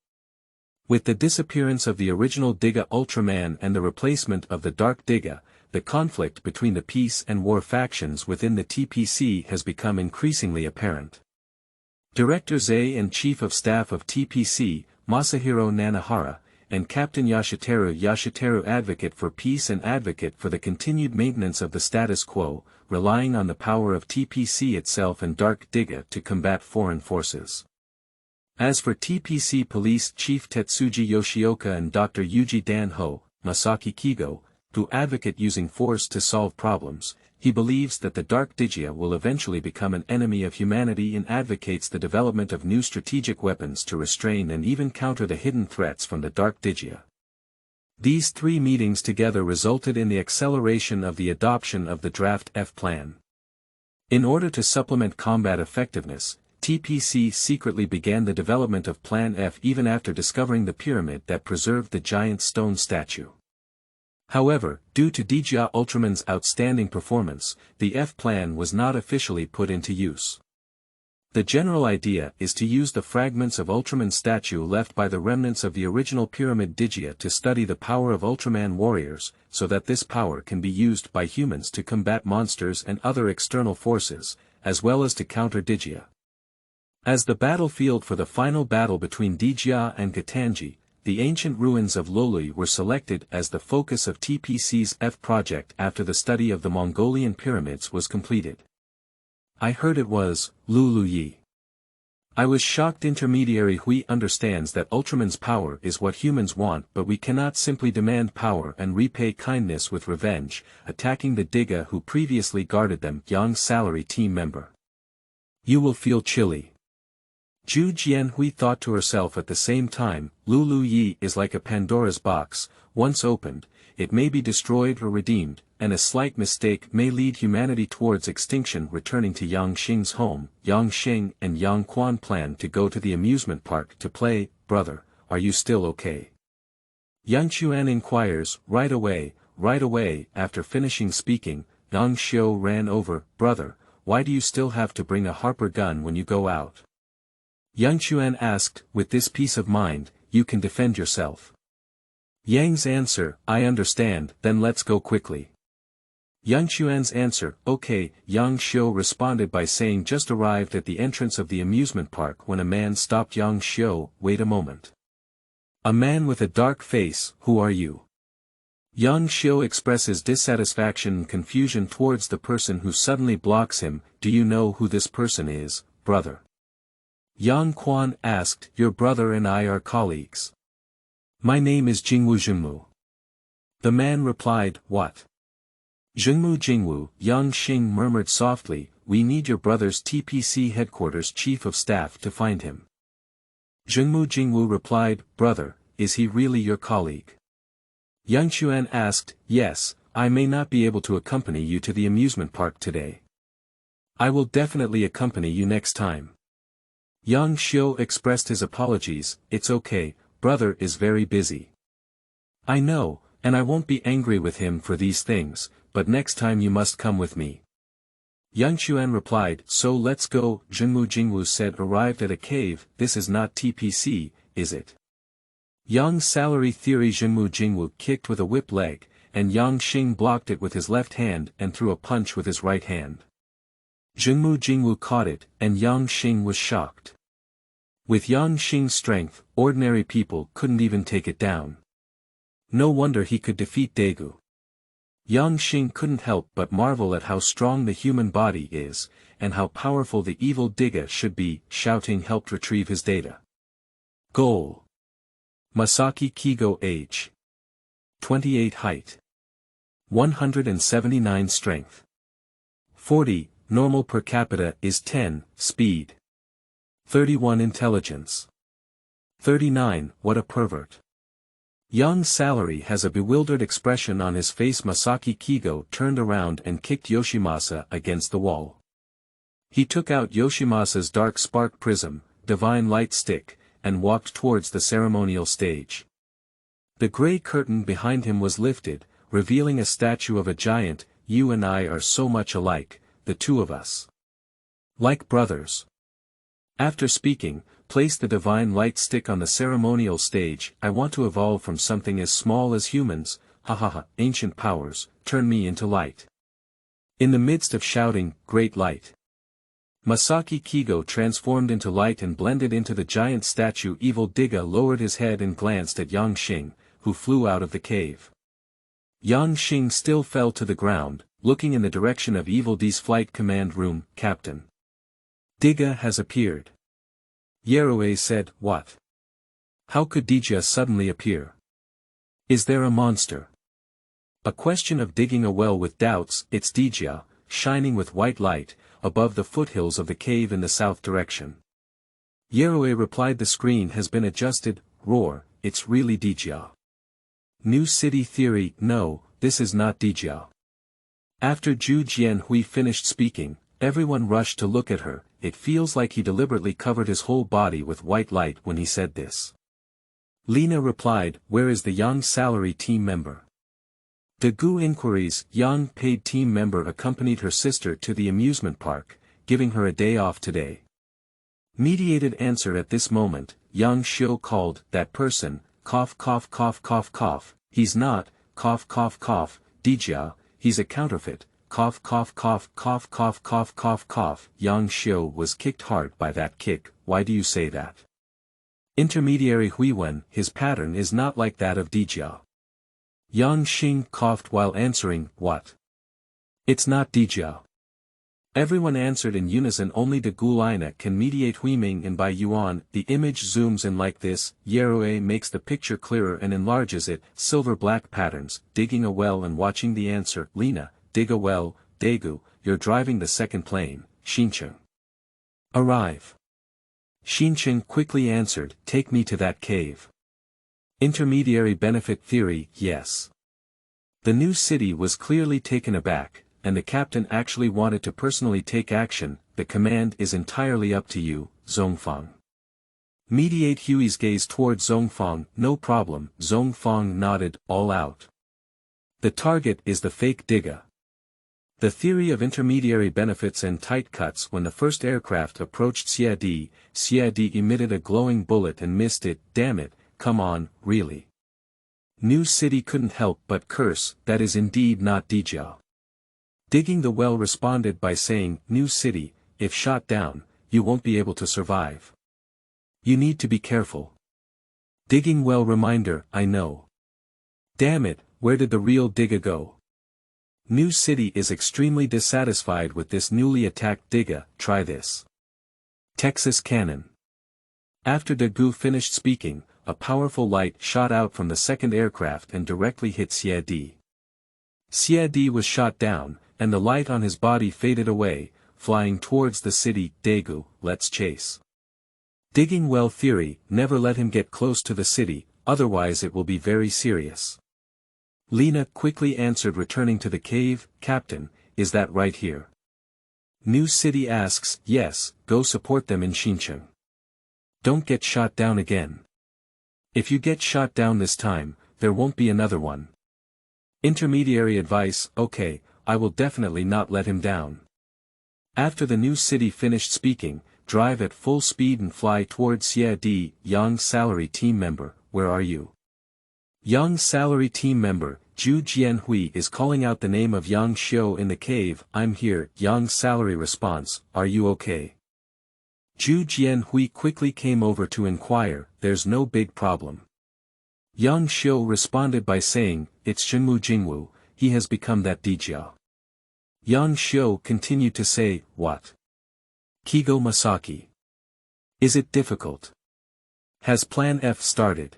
With the disappearance of the original Digga Ultraman and the replacement of the Dark Digga, the conflict between the peace and war factions within the TPC has become increasingly apparent. Director Zay and Chief of Staff of TPC, Masahiro Nanahara, and Captain Yashiteru advocate for peace and advocate for the continued maintenance of the status quo, relying on the power of TPC itself and Dark Digga to combat foreign forces. As for TPC Police Chief Tetsuji Yoshioka and Dr. Yuji Danho, Masaki Kigo, who advocate using force to solve problems, he believes that the Dark Digga will eventually become an enemy of humanity and advocates the development of new strategic weapons to restrain and even counter the hidden threats from the Dark Digga. These 3 meetings together resulted in the acceleration of the adoption of the Draft F plan. In order to supplement combat effectiveness, TPC secretly began the development of Plan F even after discovering the pyramid that preserved the giant stone statue. However, due to Digga Ultraman's outstanding performance, the F plan was not officially put into use. The general idea is to use the fragments of Ultraman statue left by the remnants of the original pyramid Digga to study the power of Ultraman warriors, so that this power can be used by humans to combat monsters and other external forces, as well as to counter Digga. As the battlefield for the final battle between Digga and Gitanji, the ancient ruins of Lulu Ye were selected as the focus of TPC's F project after the study of the Mongolian pyramids was completed. I heard it was Lulu Ye. I was shocked. Intermediary Hui understands that Ultraman's power is what humans want, but we cannot simply demand power and repay kindness with revenge, attacking the Digga who previously guarded them. Young salary team member. You will feel chilly. Zhu Jianhui thought to herself at the same time. Lulu Ye is like a Pandora's box. Once opened, it may be destroyed or redeemed, and a slight mistake may lead humanity towards extinction. Returning to Yang Xing's home, Yang Xing and Yang Quan plan to go to the amusement park to play. Brother, are you still okay? Yang Chuan inquires. Right away. After finishing speaking, Yang Xiu ran over. Brother, why do you still have to bring a Harper gun when you go out? Yang Chuan asked. With this peace of mind, you can defend yourself. Yang's answer. I understand, then let's go quickly. Yang Chuan's answer. Okay. Yang Xiu responded by saying just arrived at the entrance of the amusement park when a man stopped Yang Xiu. Wait a moment. A man with a dark face. Who are you? Yang Xiu expresses dissatisfaction and confusion towards the person who suddenly blocks him. Do you know who this person is, brother? Yang Quan asked. Your brother and I are colleagues. My name is Jingwu. The man replied. What? Jingwu. Yang Xing murmured softly. We need your brother's TPC headquarters chief of staff to find him. Jingwu replied. Brother, is he really your colleague? Yang Chuan asked. Yes, I may not be able to accompany you to the amusement park today. I will definitely accompany you next time. Yang Xiu expressed his apologies. It's okay, brother is very busy. I know, and I won't be angry with him for these things, but next time you must come with me. Yang Chuan replied. So let's go. Jingwu said. Arrived at a cave. This is not TPC, is it? Yang salary theory. Jingwu kicked with a whip leg, and Yang Xing blocked it with his left hand and threw a punch with his right hand. Jingwu caught it, and Yang Xing was shocked. With Yang Xing's strength, ordinary people couldn't even take it down. No wonder he could defeat Daegu. Yang Xing couldn't help but marvel at how strong the human body is, and how powerful the evil Digga should be. Shouting helped retrieve his data. Goal. Masaki Kigo age. 28 height. 179 strength. 40, normal per capita is 10, speed. 31 intelligence. 39, what a pervert. Young Salary has a bewildered expression on his face. Masaki Kigo turned around and kicked Yoshimasa against the wall. He took out Yoshimasa's dark spark prism, divine light stick, and walked towards the ceremonial stage. The gray curtain behind him was lifted, revealing a statue of a giant. You and I are so much alike, the two of us. Like brothers. After speaking, place the divine light stick on the ceremonial stage. I want to evolve from something as small as humans. Ancient powers, turn me into light. In the midst of shouting, great light, Masaki Kigo transformed into light and blended into the giant statue. Evil Digga lowered his head and glanced at Yang Xing, who flew out of the cave. Yang Xing still fell to the ground, looking in the direction of Evil D's flight command room. Captain Digga has appeared. Yerue said. What? How could Dijia suddenly appear? Is there a monster? A question of digging a well with doubts. It's Dijia, shining with white light, above the foothills of the cave in the south direction. Yerue replied. The screen has been adjusted. Roar, it's really Dijia. New city theory. No, this is not Dijia. After Zhu Jianhui finished speaking, everyone rushed to look at her. It feels like he deliberately covered his whole body with white light when he said this. Lina replied. Where is the Yang salary team member? Daegu inquiries. Yang paid team member accompanied her sister to the amusement park, giving her a day off today. Mediated answer. At this moment, Yang Xiu called. That person, cough cough cough cough cough, he's not, cough cough cough, Dijia, he's a counterfeit. Cough cough cough cough cough cough cough cough. Yang Xiu was kicked hard by that kick. Why do you say that? Intermediary Huiwen. His pattern is not like that of Dijia. Yang Xing coughed while answering. What? It's not Dijia. Everyone answered in unison. Only the Gulina can mediate Huiming and by Yuan. The image zooms in like this, Yerue makes the picture clearer and enlarges it, silver-black patterns, digging a well and watching the answer, Lina, dig a well, Daegu, you're driving the second plane, Xincheng. Arrive. Xincheng quickly answered, take me to that cave. Intermediary benefit theory, yes. The new city was clearly taken aback, and the captain actually wanted to personally take action. The command is entirely up to you, Zhongfang. Mediate. Hui's gaze toward Zhongfang. No problem. Zhongfang nodded, all out. The target is the fake Digga. The theory of intermediary benefits and tight cuts. When the first aircraft approached Xiadi emitted a glowing bullet and missed it. Damn it, come on, really. New city couldn't help but curse, that is indeed not Dijia. Digging the well responded by saying, new city, if shot down, you won't be able to survive. You need to be careful. Digging well reminder, I know. Damn it, where did the real Digga go? New city is extremely dissatisfied with this newly attacked Digga. Try this. Texas cannon. After Daegu finished speaking, a powerful light shot out from the second aircraft and directly hit Xiadi. Xiadi was shot down, and the light on his body faded away, flying towards the city. Daegu, let's chase. Digging well theory, never let him get close to the city, otherwise it will be very serious. Lina quickly answered, returning to the cave, Captain, is that right here? New city asks, yes, go support them in Xincheng. Don't get shot down again. If you get shot down this time, there won't be another one. Intermediary advice, okay, I will definitely not let him down. After the new city finished speaking, drive at full speed and fly towards Xiadi. Young salary team member, where are you? Young salary team member, Zhu Jianhui is calling out the name of Yang Xiu in the cave. I'm here. Young salary response, are you okay? Zhu Jianhui quickly came over to inquire, there's no big problem. Yang Xiu responded by saying, it's Shenwu Jingwu, he has become that Dijia. Yang Xiu continued to say, what? Kigo Masaki. Is it difficult? Has Plan F started?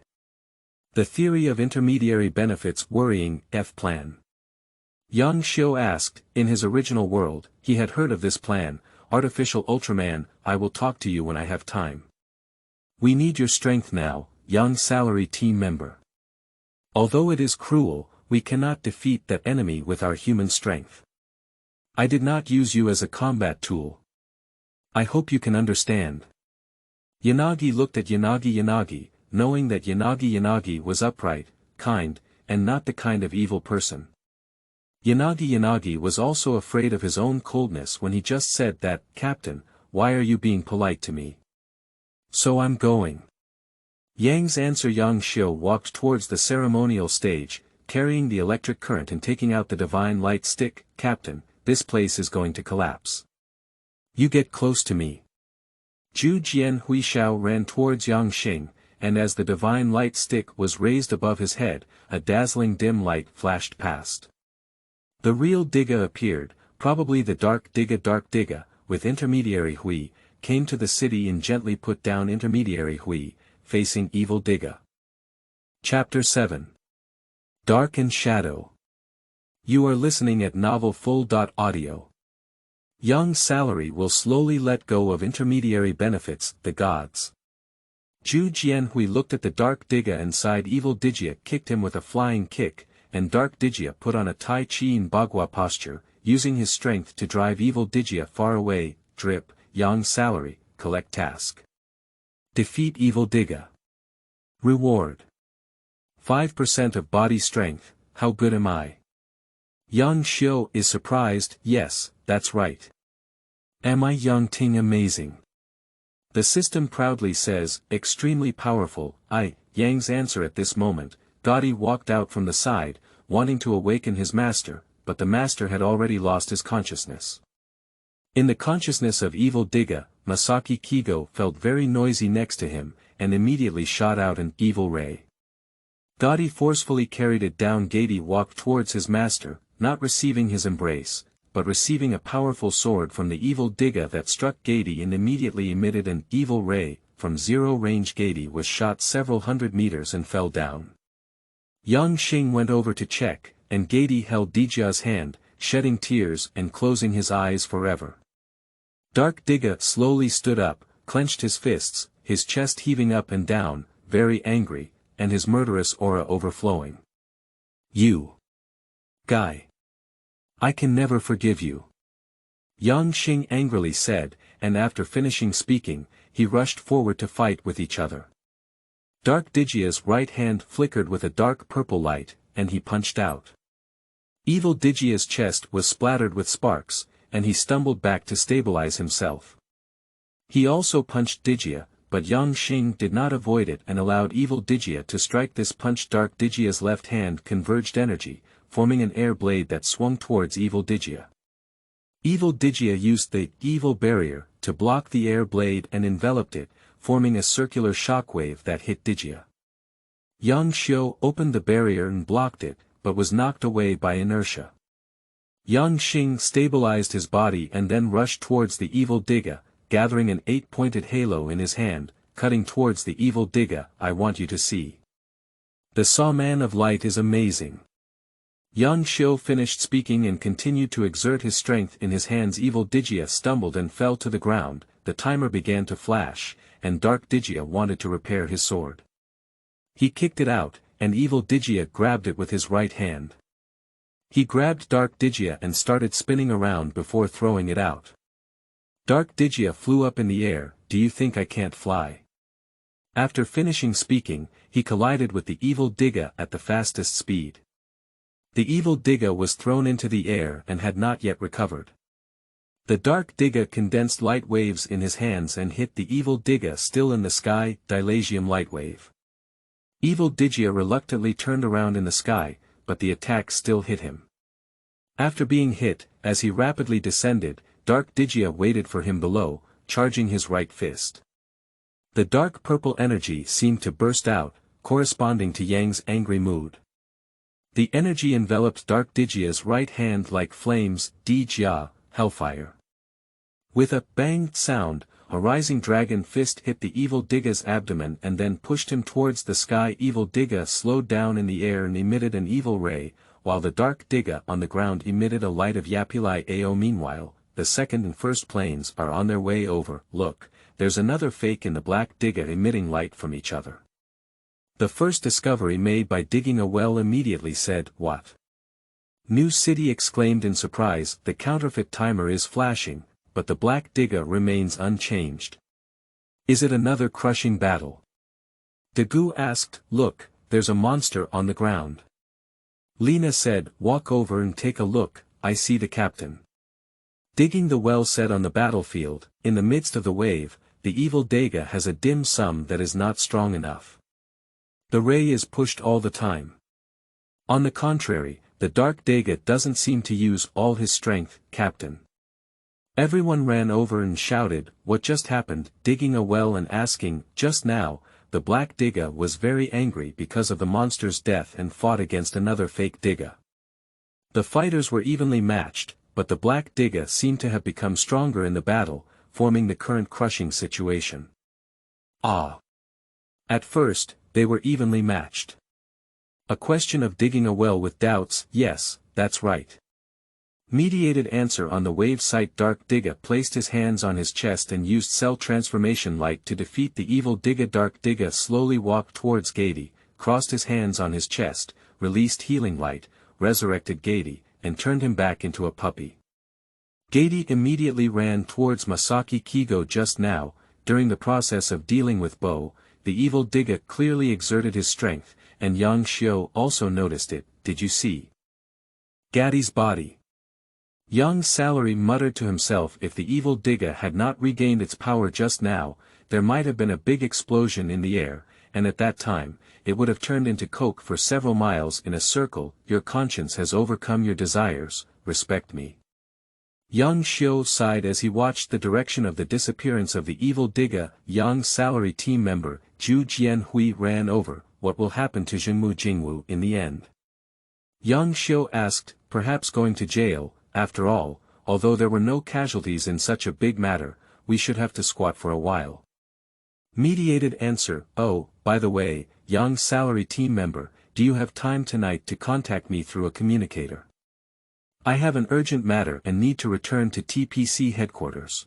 The theory of intermediary benefits worrying, F plan. Yang Xiu asked, in his original world, he had heard of this plan, artificial Ultraman, I will talk to you when I have time. We need your strength now, young salary team member. Although it is cruel, we cannot defeat that enemy with our human strength. I did not use you as a combat tool. I hope you can understand. Yanagi looked at Yanagi, knowing that Yanagi was upright, kind, and not the kind of evil person. Yanagi was also afraid of his own coldness when he just said that, Captain, why are you being polite to me? So I'm going. Yang's answer. Yang Xiu walked towards the ceremonial stage, carrying the electric current and taking out the divine light stick. Captain, this place is going to collapse. You get close to me. Zhu Jianhui Xiao ran towards Yang Xing, and as the divine light stick was raised above his head, a dazzling dim light flashed past. The real Digga appeared, probably the dark Digga, with intermediary Hui, came to the city and gently put down intermediary Hui, facing evil Digga. Chapter 7. Dark and Shadow. You are listening at novelfull.audio. Young salary will slowly let go of intermediary benefits, the gods. Zhu Jianhui looked at the dark Digga and sighed. Evil Dijia kicked him with a flying kick, and dark Dijia put on a Tai Chi in Bagua posture, using his strength to drive evil Dijia far away. Drip, Yang salary, collect task. Defeat evil Digga. Reward. 5% of body strength. How good am I? Yang Xiu is surprised. Yes, that's right. Am I Yang Ting amazing? The system proudly says, extremely powerful. Yang's answer at this moment. Gotti walked out from the side, wanting to awaken his master, but the master had already lost his consciousness. In the consciousness of evil Digga, Masaki Kigo felt very noisy next to him, and immediately shot out an evil ray. Gotti forcefully carried it down. Gati walked towards his master, not receiving his embrace. but receiving a powerful sword from the evil digger that struck Gady and immediately emitted an evil ray. From zero range Gady was shot several hundred meters and fell down. Yang Xing went over to check, and Gady held Dijia's hand, shedding tears and closing his eyes forever. Dark Digger slowly stood up, clenched his fists, his chest heaving up and down, very angry, and his murderous aura overflowing. You guy! I can never forgive you. Yang Xing angrily said, and after finishing speaking, he rushed forward to fight with each other. Dark Digia's right hand flickered with a dark purple light, and he punched out. Evil Digia's chest was splattered with sparks, and he stumbled back to stabilize himself. He also punched Digia, but Yang Xing did not avoid it and allowed Evil Digia to strike this punch. Dark Digia's left hand converged energy, forming an air blade that swung towards Evil Digia. Evil Digia used the evil barrier to block the air blade and enveloped it, forming a circular shockwave that hit Digia. Yang Xiu opened the barrier and blocked it, but was knocked away by inertia. Yang Xing stabilized his body and then rushed towards the evil Diga, gathering an 8-pointed halo in his hand, cutting towards the evil Diga. I want you to see. The Sawman of Light is amazing. Yang Xiu finished speaking and continued to exert his strength in his hands. Evil Digia stumbled and fell to the ground, the timer began to flash, and Dark Digia wanted to repair his sword. He kicked it out, and Evil Digia grabbed it with his right hand. He grabbed Dark Digia and started spinning around before throwing it out. Dark Digia flew up in the air. Do you think I can't fly? After finishing speaking, he collided with the Evil Diga at the fastest speed. The Evil Diga was thrown into the air and had not yet recovered. The Dark Diga condensed light waves in his hands and hit the Evil Diga still in the sky. Dilasium light wave. Evil Digia reluctantly turned around in the sky, but the attack still hit him. After being hit, as he rapidly descended, Dark Digia waited for him below, charging his right fist. The dark purple energy seemed to burst out, corresponding to Yang's angry mood. The energy enveloped Dark Digia's right hand like flames. Dijia, hellfire. With a bang sound, a rising dragon fist hit the Evil Diga's abdomen and then pushed him towards the sky. Evil Diga slowed down in the air and emitted an evil ray, while the Dark Diga on the ground emitted a light of Yapili Ao. Meanwhile, the second and first planes are on their way over. Look, there's another fake in the Black Diga emitting light from each other. The first discovery made by digging a well immediately said, what? New City exclaimed in surprise. The counterfeit timer is flashing, but the Black Diga remains unchanged. Is it another crushing battle? Dagu asked. Look, there's a monster on the ground. Lena said, walk over and take a look. I see the captain. Digging the well said, on the battlefield, in the midst of the wave, the Evil Diga has a dim sum that is not strong enough. The ray is pushed all the time. On the contrary, the Dark Diga doesn't seem to use all his strength, Captain. Everyone ran over and shouted, what just happened? Digging a well and asking, just now, the Black Diga was very angry because of the monster's death and fought against another fake Diga. The fighters were evenly matched, but the Black Diga seemed to have become stronger in the battle, forming the current crushing situation. Ah! At first, they were evenly matched. A question of digging a well with doubts. Yes, that's right. Mediated answer on the wave site. Dark Diga placed his hands on his chest and used cell transformation light to defeat the Evil Diga. Dark Diga slowly walked towards Gady, crossed his hands on his chest, released healing light, resurrected Gady, and turned him back into a puppy. Gady immediately ran towards Masaki Kigo. Just now, during the process of dealing with Bo, the Evil Diga clearly exerted his strength, and Yang Xiu also noticed it. Did you see Gady's body? Young Salary muttered to himself. If the Evil Diga had not regained its power just now, there might have been a big explosion in the air, and at that time, it would have turned into coke for several miles in a circle. Your conscience has overcome your desires, respect me. Yang Xiu sighed as he watched the direction of the disappearance of the Evil Diga. Yang Salary team member, Zhu Jianhui ran over. What will happen to Jinmu Jingwu in the end? Yang Xiu asked, perhaps going to jail. after all, although there were no casualties in such a big matter, we should have to squat for a while. Mediated answer, oh, by the way, young salary team member, do you have time tonight to contact me through a communicator? I have an urgent matter and need to return to TPC headquarters.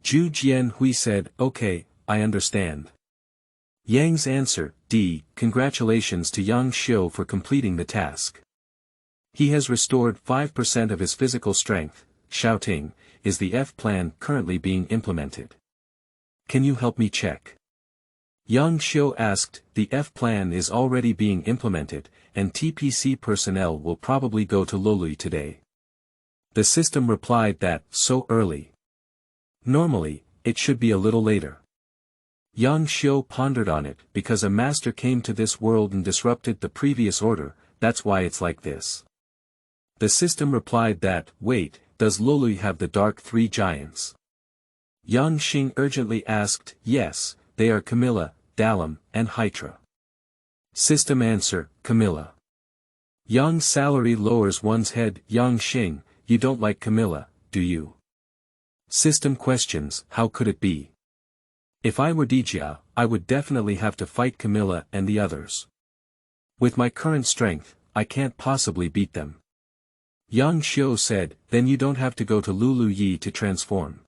Zhu Jianhui said, okay, I understand. Yang's answer, D, congratulations to Yang Xiu for completing the task. He has restored 5% of his physical strength. Shouting, is the F plan currently being implemented? Can you help me check? Yang Xiu asked, the F plan is already being implemented, and TPC personnel will probably go to Lulu Ye today. The system replied that, so early. Normally, it should be a little later. Yang Xiu pondered on it, because a master came to this world and disrupted the previous order, that's why it's like this. The system replied that, wait, does Lulu Ye have the Dark Three Giants? Yang Xing urgently asked, yes, they are Camilla, Dalam, and Hydra. System answer, Camilla. Yang Salary lowers one's head, Yang Xing, you don't like Camilla, do you? System questions, how could it be? If I were Dijia, I would definitely have to fight Camilla and the others. With my current strength, I can't possibly beat them. Yang Xiu said, then you don't have to go to Lulu Ye to transform.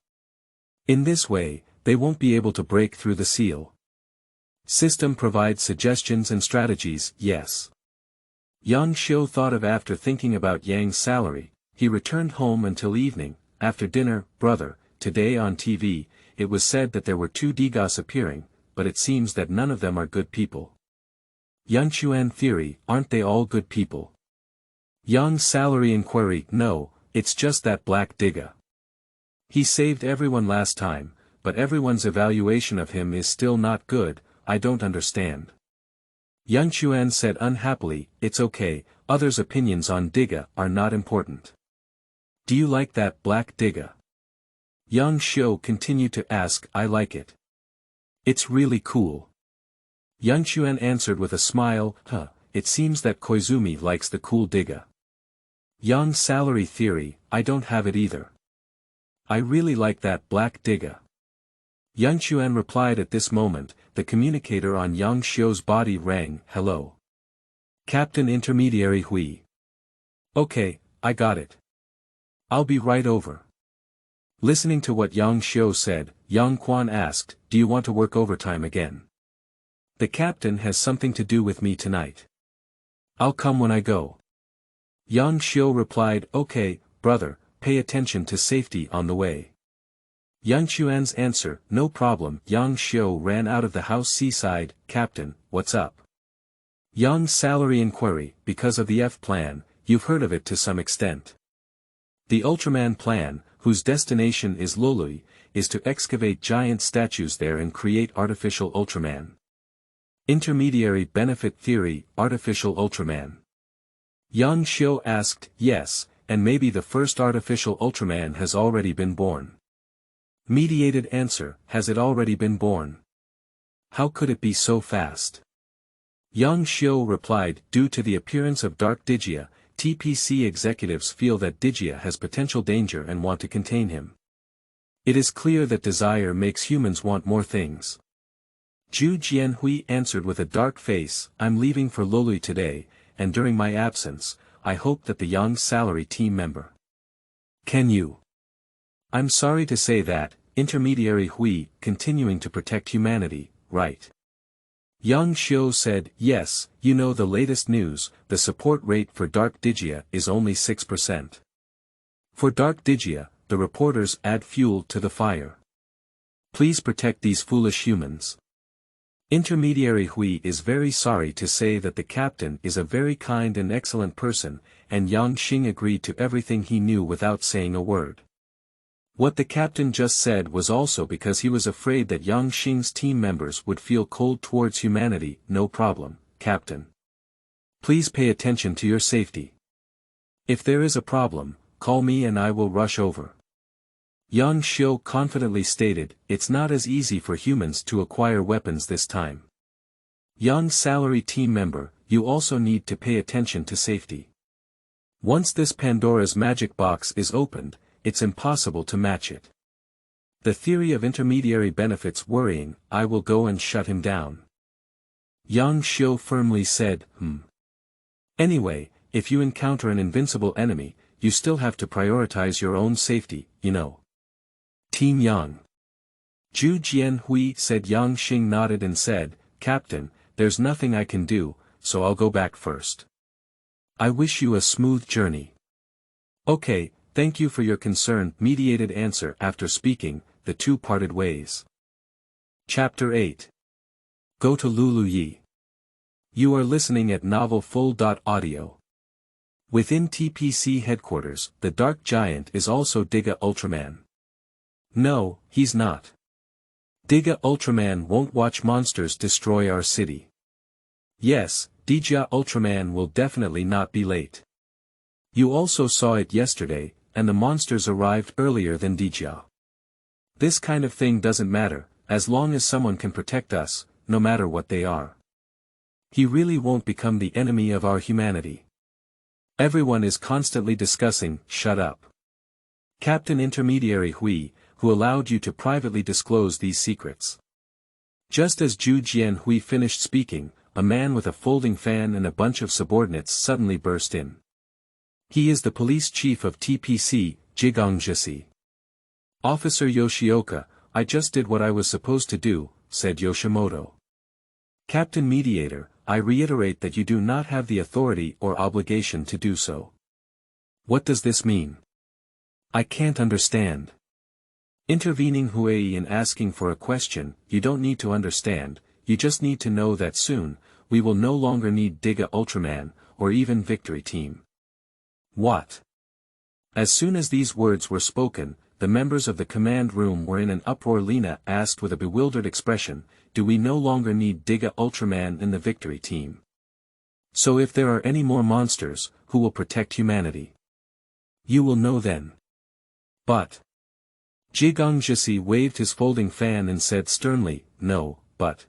In this way, they won't be able to break through the seal. System provides suggestions and strategies, yes. Yang Xiu thought of after thinking about Yang's salary, he returned home until evening. After dinner, brother, today on TV, it was said that there were 2 Digas appearing, but it seems that none of them are good people. Yanchuan theory, aren't they all good people? Yang salary inquiry, no, it's just that black Diga. He saved everyone last time, but everyone's evaluation of him is still not good, I don't understand. Yanchuan said unhappily, it's okay, others' opinions on Diga are not important. Do you like that black Diga? Yang Xiu continued to ask, I like it. It's really cool. Yanchuan answered with a smile, it seems that Koizumi likes the cool Diga. Yang salary theory, I don't have it either. I really like that black Diga. Yanchuan replied at this moment, the communicator on Yang Xiu's body rang, hello. Captain Intermediary Hui. Okay, I got it. I'll be right over. Listening to what Yang Xiu said, Yang Quan asked, do you want to work overtime again? The captain has something to do with me tonight. I'll come when I go. Yang Xiu replied, okay, brother, pay attention to safety on the way. Yanchuan's answer, no problem. Yang Xiu ran out of the house seaside, Captain, what's up? Yang's salary inquiry, because of the F plan, you've heard of it to some extent. The Ultraman plan, whose destination is Lulu Ye, is to excavate giant statues there and create artificial Ultraman. Intermediary benefit theory, artificial Ultraman. Yang Xiu asked, yes, and maybe the first artificial Ultraman has already been born. Mediated answer, has it already been born? How could it be so fast? Yang Xiu replied, due to the appearance of Dark Digia, TPC executives feel that Digia has potential danger and want to contain him. It is clear that desire makes humans want more things. Zhu Jianhui answered with a dark face, I'm leaving for Lulu Ye today, and during my absence, I hope that the Yang salary team member. Can you? I'm sorry to say that, intermediary Hui, continuing to protect humanity, right? Yang Xiu said, yes, you know the latest news, the support rate for Dark Digia is only 6%. For Dark Digia, the reporters add fuel to the fire. Please protect these foolish humans. Intermediary Hui is very sorry to say that the captain is a very kind and excellent person, and Yang Xing agreed to everything he knew without saying a word. What the captain just said was also because he was afraid that Yang Xing's team members would feel cold towards humanity. No problem, Captain. Please pay attention to your safety. If there is a problem, call me and I will rush over. Yang Xiu confidently stated, it's not as easy for humans to acquire weapons this time. Yang salary team member, you also need to pay attention to safety. Once this Pandora's magic box is opened, it's impossible to match it. The theory of intermediary benefits worrying, I will go and shut him down. Yang Xiu firmly said, Anyway, if you encounter an invincible enemy, you still have to prioritize your own safety, you know. Team Yang. Zhu Jianhui said. Yang Xing nodded and said, Captain, there's nothing I can do, so I'll go back first. I wish you a smooth journey. Okay, thank you for your concern. Mediated answer. After speaking, the two parted ways. Chapter 8. Go to Lulu Ye. You are listening at Novel Full.audio. Within TPC headquarters, the Dark Giant is also Diga Ultraman. No, he's not. Diga Ultraman won't watch monsters destroy our city. Yes, Diga Ultraman will definitely not be late. You also saw it yesterday, and the monsters arrived earlier than Diga. This kind of thing doesn't matter, as long as someone can protect us, no matter what they are. He really won't become the enemy of our humanity. Everyone is constantly discussing, shut up. Captain Intermediary Hui, who allowed you to privately disclose these secrets. Just as Zhu Jianhui finished speaking, a man with a folding fan and a bunch of subordinates suddenly burst in. He is the police chief of TPC, Jigongjisi. Officer Yoshioka, I just did what I was supposed to do, said Yoshimoto. Captain Mediator, I reiterate that you do not have the authority or obligation to do so. What does this mean? I can't understand. Intervening Huei in asking for a question, you don't need to understand, you just need to know that soon, we will no longer need Diga Ultraman, or even Victory Team. What? As soon as these words were spoken, the members of the command room were in an uproar. Lena asked with a bewildered expression, do we no longer need Diga Ultraman in the Victory Team? So if there are any more monsters, who will protect humanity? You will know then. But. Jigongjisi waved his folding fan and said sternly, no, but.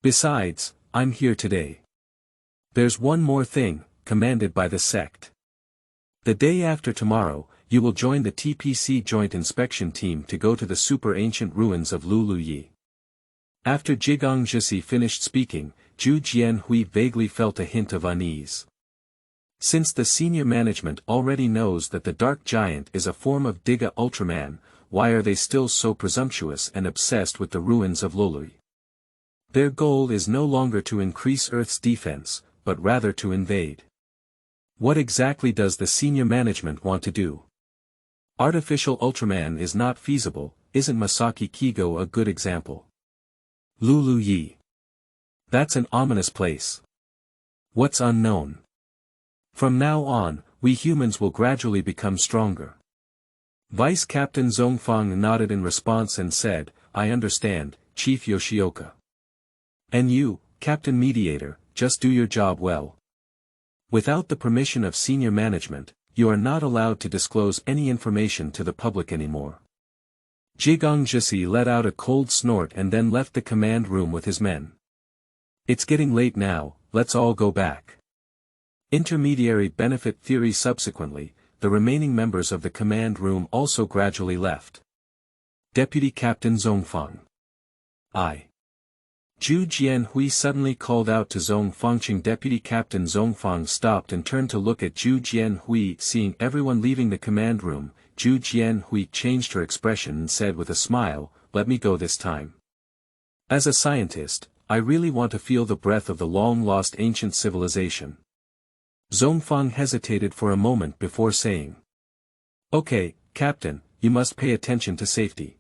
Besides, I'm here today. There's one more thing, commanded by the sect. The day after tomorrow, you will join the TPC Joint Inspection Team to go to the super ancient ruins of Lulu Ye. After Jigongjisi finished speaking, Zhu Jianhui vaguely felt a hint of unease. Since the senior management already knows that the Dark Giant is a form of Diga Ultraman, why are they still so presumptuous and obsessed with the ruins of Lulu Ye? Their goal is no longer to increase Earth's defense, but rather to invade. What exactly does the senior management want to do? Artificial Ultraman is not feasible, isn't Masaki Kigo a good example? Lulu Ye. That's an ominous place. What's unknown? From now on, we humans will gradually become stronger. Vice Captain Zhongfang nodded in response and said, I understand, Chief Yoshioka. And you, Captain Mediator, just do your job well. Without the permission of senior management, you are not allowed to disclose any information to the public anymore. Jigongjisi let out a cold snort and then left the command room with his men. It's getting late now, let's all go back. Intermediary benefit theory. Subsequently, the remaining members of the command room also gradually left. Deputy Captain Zhongfang. Zhu Jianhui suddenly called out to Zhongfangqing. Deputy Captain Zhongfang stopped and turned to look at Zhu Jianhui. Seeing everyone leaving the command room, Zhu Jianhui changed her expression and said with a smile, let me go this time. As a scientist, I really want to feel the breath of the long-lost ancient civilization. Zhongfang hesitated for a moment before saying. Okay, Captain, you must pay attention to safety.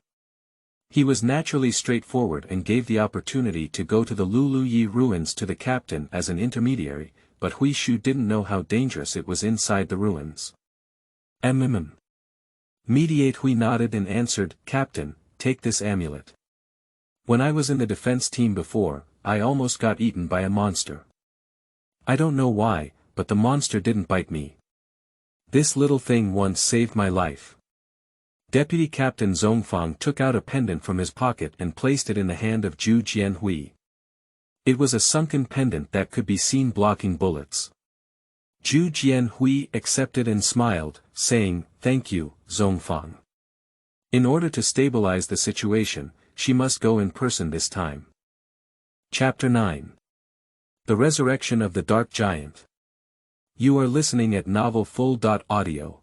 He was naturally straightforward and gave the opportunity to go to the Lulu Ye ruins to the captain as an intermediary, but Hui Shu didn't know how dangerous it was inside the ruins. Mediate. Hui nodded and answered, Captain, take this amulet. When I was in the defense team before, I almost got eaten by a monster. I don't know why, but the monster didn't bite me. This little thing once saved my life. Deputy Captain Zhongfang took out a pendant from his pocket and placed it in the hand of Zhu Jianhui. It was a sunken pendant that could be seen blocking bullets. Zhu Jianhui accepted and smiled, saying, "Thank you, Zhongfang." In order to stabilize the situation, she must go in person this time. Chapter 9. The Resurrection of the Dark Giant. You are listening at Novel Full.audio.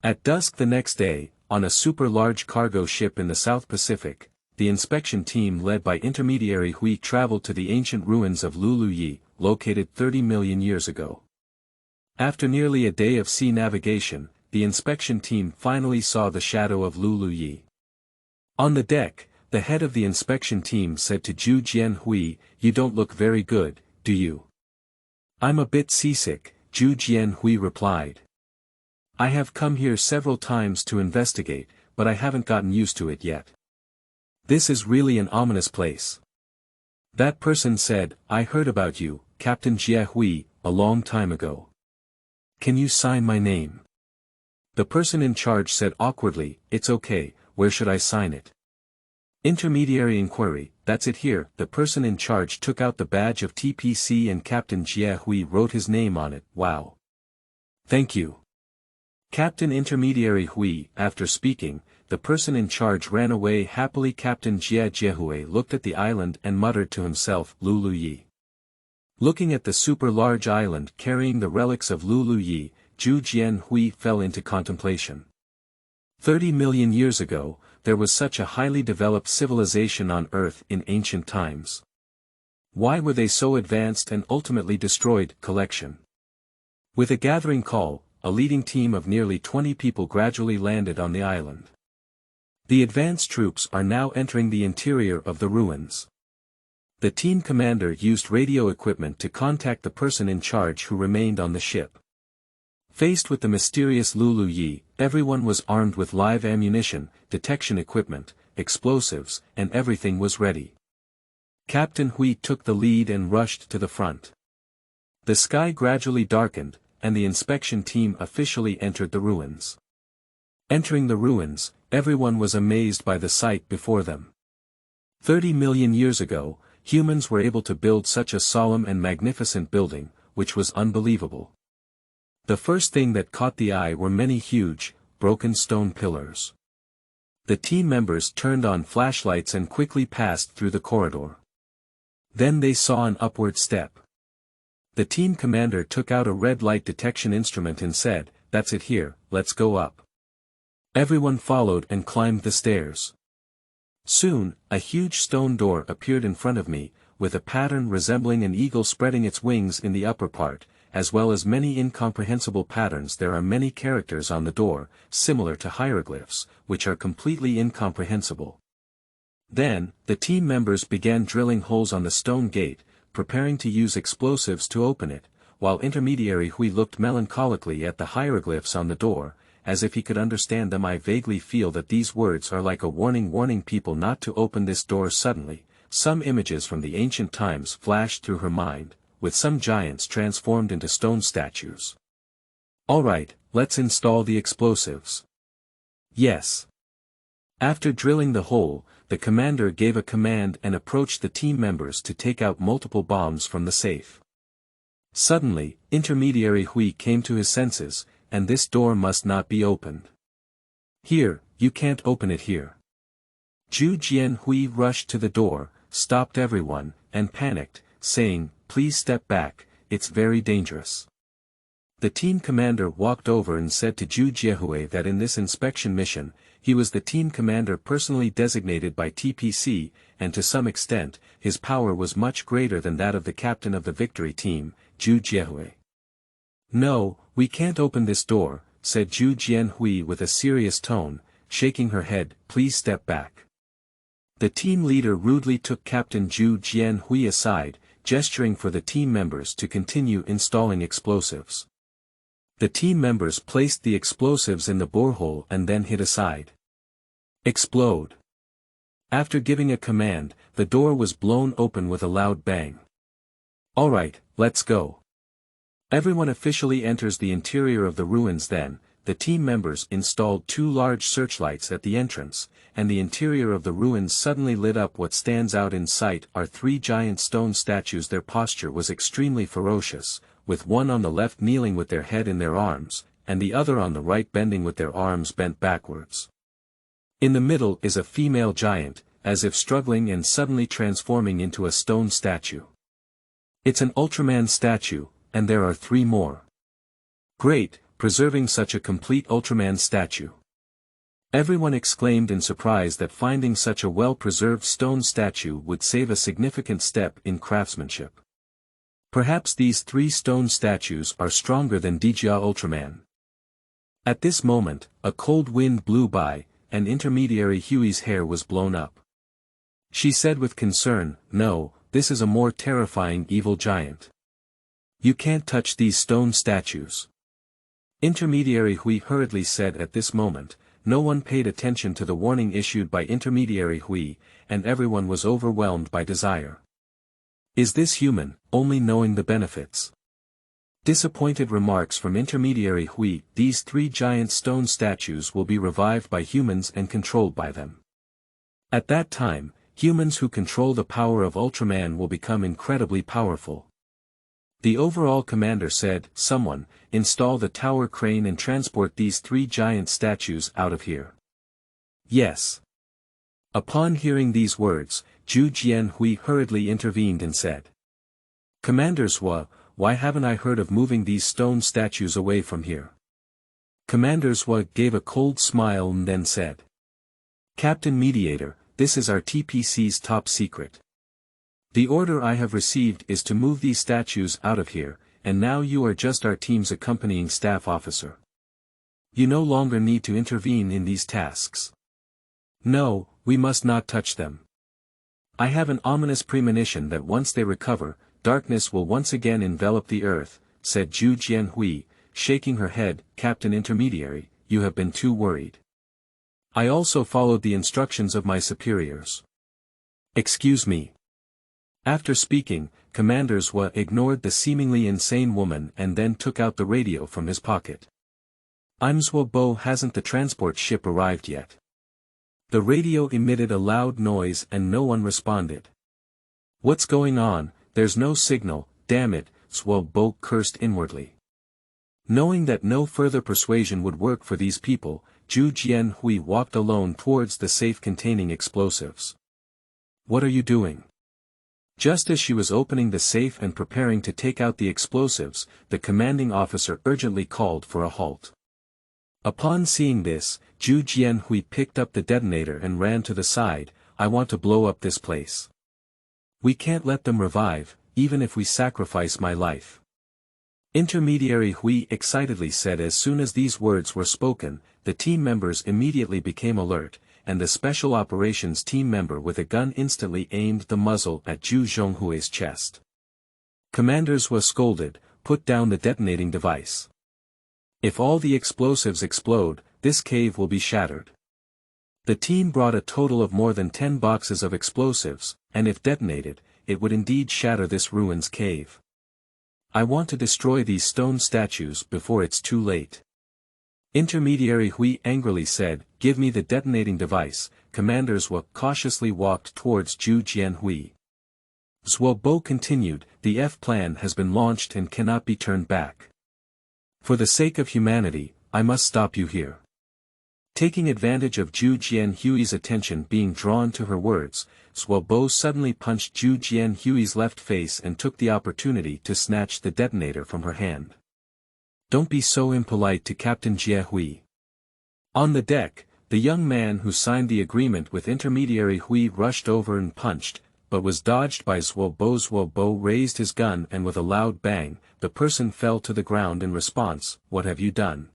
At dusk the next day, on a super-large cargo ship in the South Pacific, the inspection team led by intermediary Hui traveled to the ancient ruins of Lulu Ye, located 30 million years ago. After nearly a day of sea navigation, the inspection team finally saw the shadow of Lulu Ye. On the deck, the head of the inspection team said to Zhu Jianhui, "You don't look very good, do you?" "I'm a bit seasick," Zhu Jianhui replied. "I have come here several times to investigate, but I haven't gotten used to it yet. This is really an ominous place." That person said, "I heard about you, Captain Jiahui, a long time ago. Can you sign my name?" The person in charge said awkwardly, "It's okay, where should I sign it?" Intermediary inquiry, "That's it here." The person in charge took out the badge of TPC and Captain Jiahui wrote his name on it. "Wow. Thank you." Captain Intermediary Hui, after speaking, the person in charge ran away happily. Captain Jiahui looked at the island and muttered to himself, "Lulu Ye." Looking at the super-large island carrying the relics of Lulu Ye, Zhu Jianhui fell into contemplation. 30 million years ago, there was such a highly developed civilization on Earth in ancient times. Why were they so advanced and ultimately destroyed? Collection. With a gathering call, a leading team of nearly 20 people gradually landed on the island. The advanced troops are now entering the interior of the ruins. The team commander used radio equipment to contact the person in charge who remained on the ship. Faced with the mysterious Lulu Ye, everyone was armed with live ammunition, detection equipment, explosives, and everything was ready. Captain Hui took the lead and rushed to the front. The sky gradually darkened, and the inspection team officially entered the ruins. Entering the ruins, everyone was amazed by the sight before them. 30 million years ago, humans were able to build such a solemn and magnificent building, which was unbelievable. The first thing that caught the eye were many huge, broken stone pillars. The team members turned on flashlights and quickly passed through the corridor. Then they saw an upward step. The team commander took out a red light detection instrument and said, "That's it here, let's go up." Everyone followed and climbed the stairs. Soon, a huge stone door appeared in front of me, with a pattern resembling an eagle spreading its wings in the upper part, as well as many incomprehensible patterns. There are many characters on the door, similar to hieroglyphs, which are completely incomprehensible. Then, the team members began drilling holes on the stone gate, preparing to use explosives to open it, while intermediary Hui looked melancholically at the hieroglyphs on the door, as if he could understand them. "I vaguely feel that these words are like a warning people not to open this door." Suddenly, some images from the ancient times flashed through her mind, with some giants transformed into stone statues. "Alright, let's install the explosives." "Yes." After drilling the hole, the commander gave a command and approached the team members to take out multiple bombs from the safe. Suddenly, intermediary Hui came to his senses, and this door must not be opened. "Here, you can't open it here." Zhu Jianhui rushed to the door, stopped everyone, and panicked, saying, "Please step back, it's very dangerous." The team commander walked over and said to Zhu Jiahui that in this inspection mission, he was the team commander personally designated by TPC, and to some extent, his power was much greater than that of the captain of the victory team, Zhu Jiahui. "No, we can't open this door," said Zhu Jianhui with a serious tone, shaking her head. "Please step back." The team leader rudely took Captain Zhu Jianhui aside, gesturing for the team members to continue installing explosives. The team members placed the explosives in the borehole and then hid aside. "Explode." After giving a command, the door was blown open with a loud bang. "Alright, let's go." Everyone officially enters the interior of the ruins. Then, the team members installed 2 large searchlights at the entrance, and the interior of the ruins suddenly lit up. What stands out in sight are 3 giant stone statues. Their posture was extremely ferocious, with one on the left kneeling with their head in their arms, and the other on the right bending with their arms bent backwards. In the middle is a female giant, as if struggling and suddenly transforming into a stone statue. It's an Ultraman statue, and there are 3 more. Great, preserving such a complete Ultraman statue. Everyone exclaimed in surprise that finding such a well-preserved stone statue would save a significant step in craftsmanship. Perhaps these 3 stone statues are stronger than Dijia Ultraman. At this moment, a cold wind blew by, and intermediary Huey's hair was blown up. She said with concern, "No, this is a more terrifying evil giant. You can't touch these stone statues." Intermediary Hui hurriedly said at this moment. No one paid attention to the warning issued by Intermediary Hui, and everyone was overwhelmed by desire. Is this human, only knowing the benefits? Disappointed remarks from Intermediary Hui. These 3 giant stone statues will be revived by humans and controlled by them. At that time, humans who control the power of Ultraman will become incredibly powerful. The overall commander said, "Someone, install the tower crane and transport these 3 giant statues out of here." Yes. Upon hearing these words, Zhu Jianhui hurriedly intervened and said, "Commander Zhua, why haven't I heard of moving these stone statues away from here?" Commander Zhua gave a cold smile and then said, "Captain Mediator, this is our TPC's top secret. The order I have received is to move these statues out of here, and now you are just our team's accompanying staff officer. You no longer need to intervene in these tasks. No, we must not touch them. I have an ominous premonition that once they recover, darkness will once again envelop the earth," said Zhu Jianhui, shaking her head. "Captain Intermediary, you have been too worried. I also followed the instructions of my superiors." "Excuse me." After speaking, Commander Zhua ignored the seemingly insane woman and then took out the radio from his pocket. "Zhua Bo, hasn't the transport ship arrived yet?" The radio emitted a loud noise and no one responded. "What's going on? There's no signal, damn it," Zhua Bo cursed inwardly. Knowing that no further persuasion would work for these people, Zhu Jianhui walked alone towards the safe containing explosives. "What are you doing?" Just as she was opening the safe and preparing to take out the explosives, the commanding officer urgently called for a halt. Upon seeing this, Zhu Jianhui picked up the detonator and ran to the side. "I want to blow up this place. We can't let them revive, even if we sacrifice my life." Intermediary Hui excitedly said. As soon as these words were spoken, the team members immediately became alert, and the Special Operations team member with a gun instantly aimed the muzzle at Zhu Zhonghui's chest. Commanders was scolded, "Put down the detonating device. If all the explosives explode, this cave will be shattered." The team brought a total of more than 10 boxes of explosives, and if detonated, it would indeed shatter this ruins cave. "I want to destroy these stone statues before it's too late." Intermediary Hui angrily said, "Give me the detonating device." Commander Zhua cautiously walked towards Zhu Jianhui. Zhuo Bo continued, "The F plan has been launched and cannot be turned back. For the sake of humanity, I must stop you here." Taking advantage of Zhu Jianhui's attention being drawn to her words, Zhuo Bo suddenly punched Zhu Jianhui's left face and took the opportunity to snatch the detonator from her hand. "Don't be so impolite to Captain Jie Hui." On the deck, the young man who signed the agreement with Intermediary Hui rushed over and punched, but was dodged by Zhuo Bo. Zhuo Bo raised his gun and with a loud bang, the person fell to the ground in response. "What have you done?"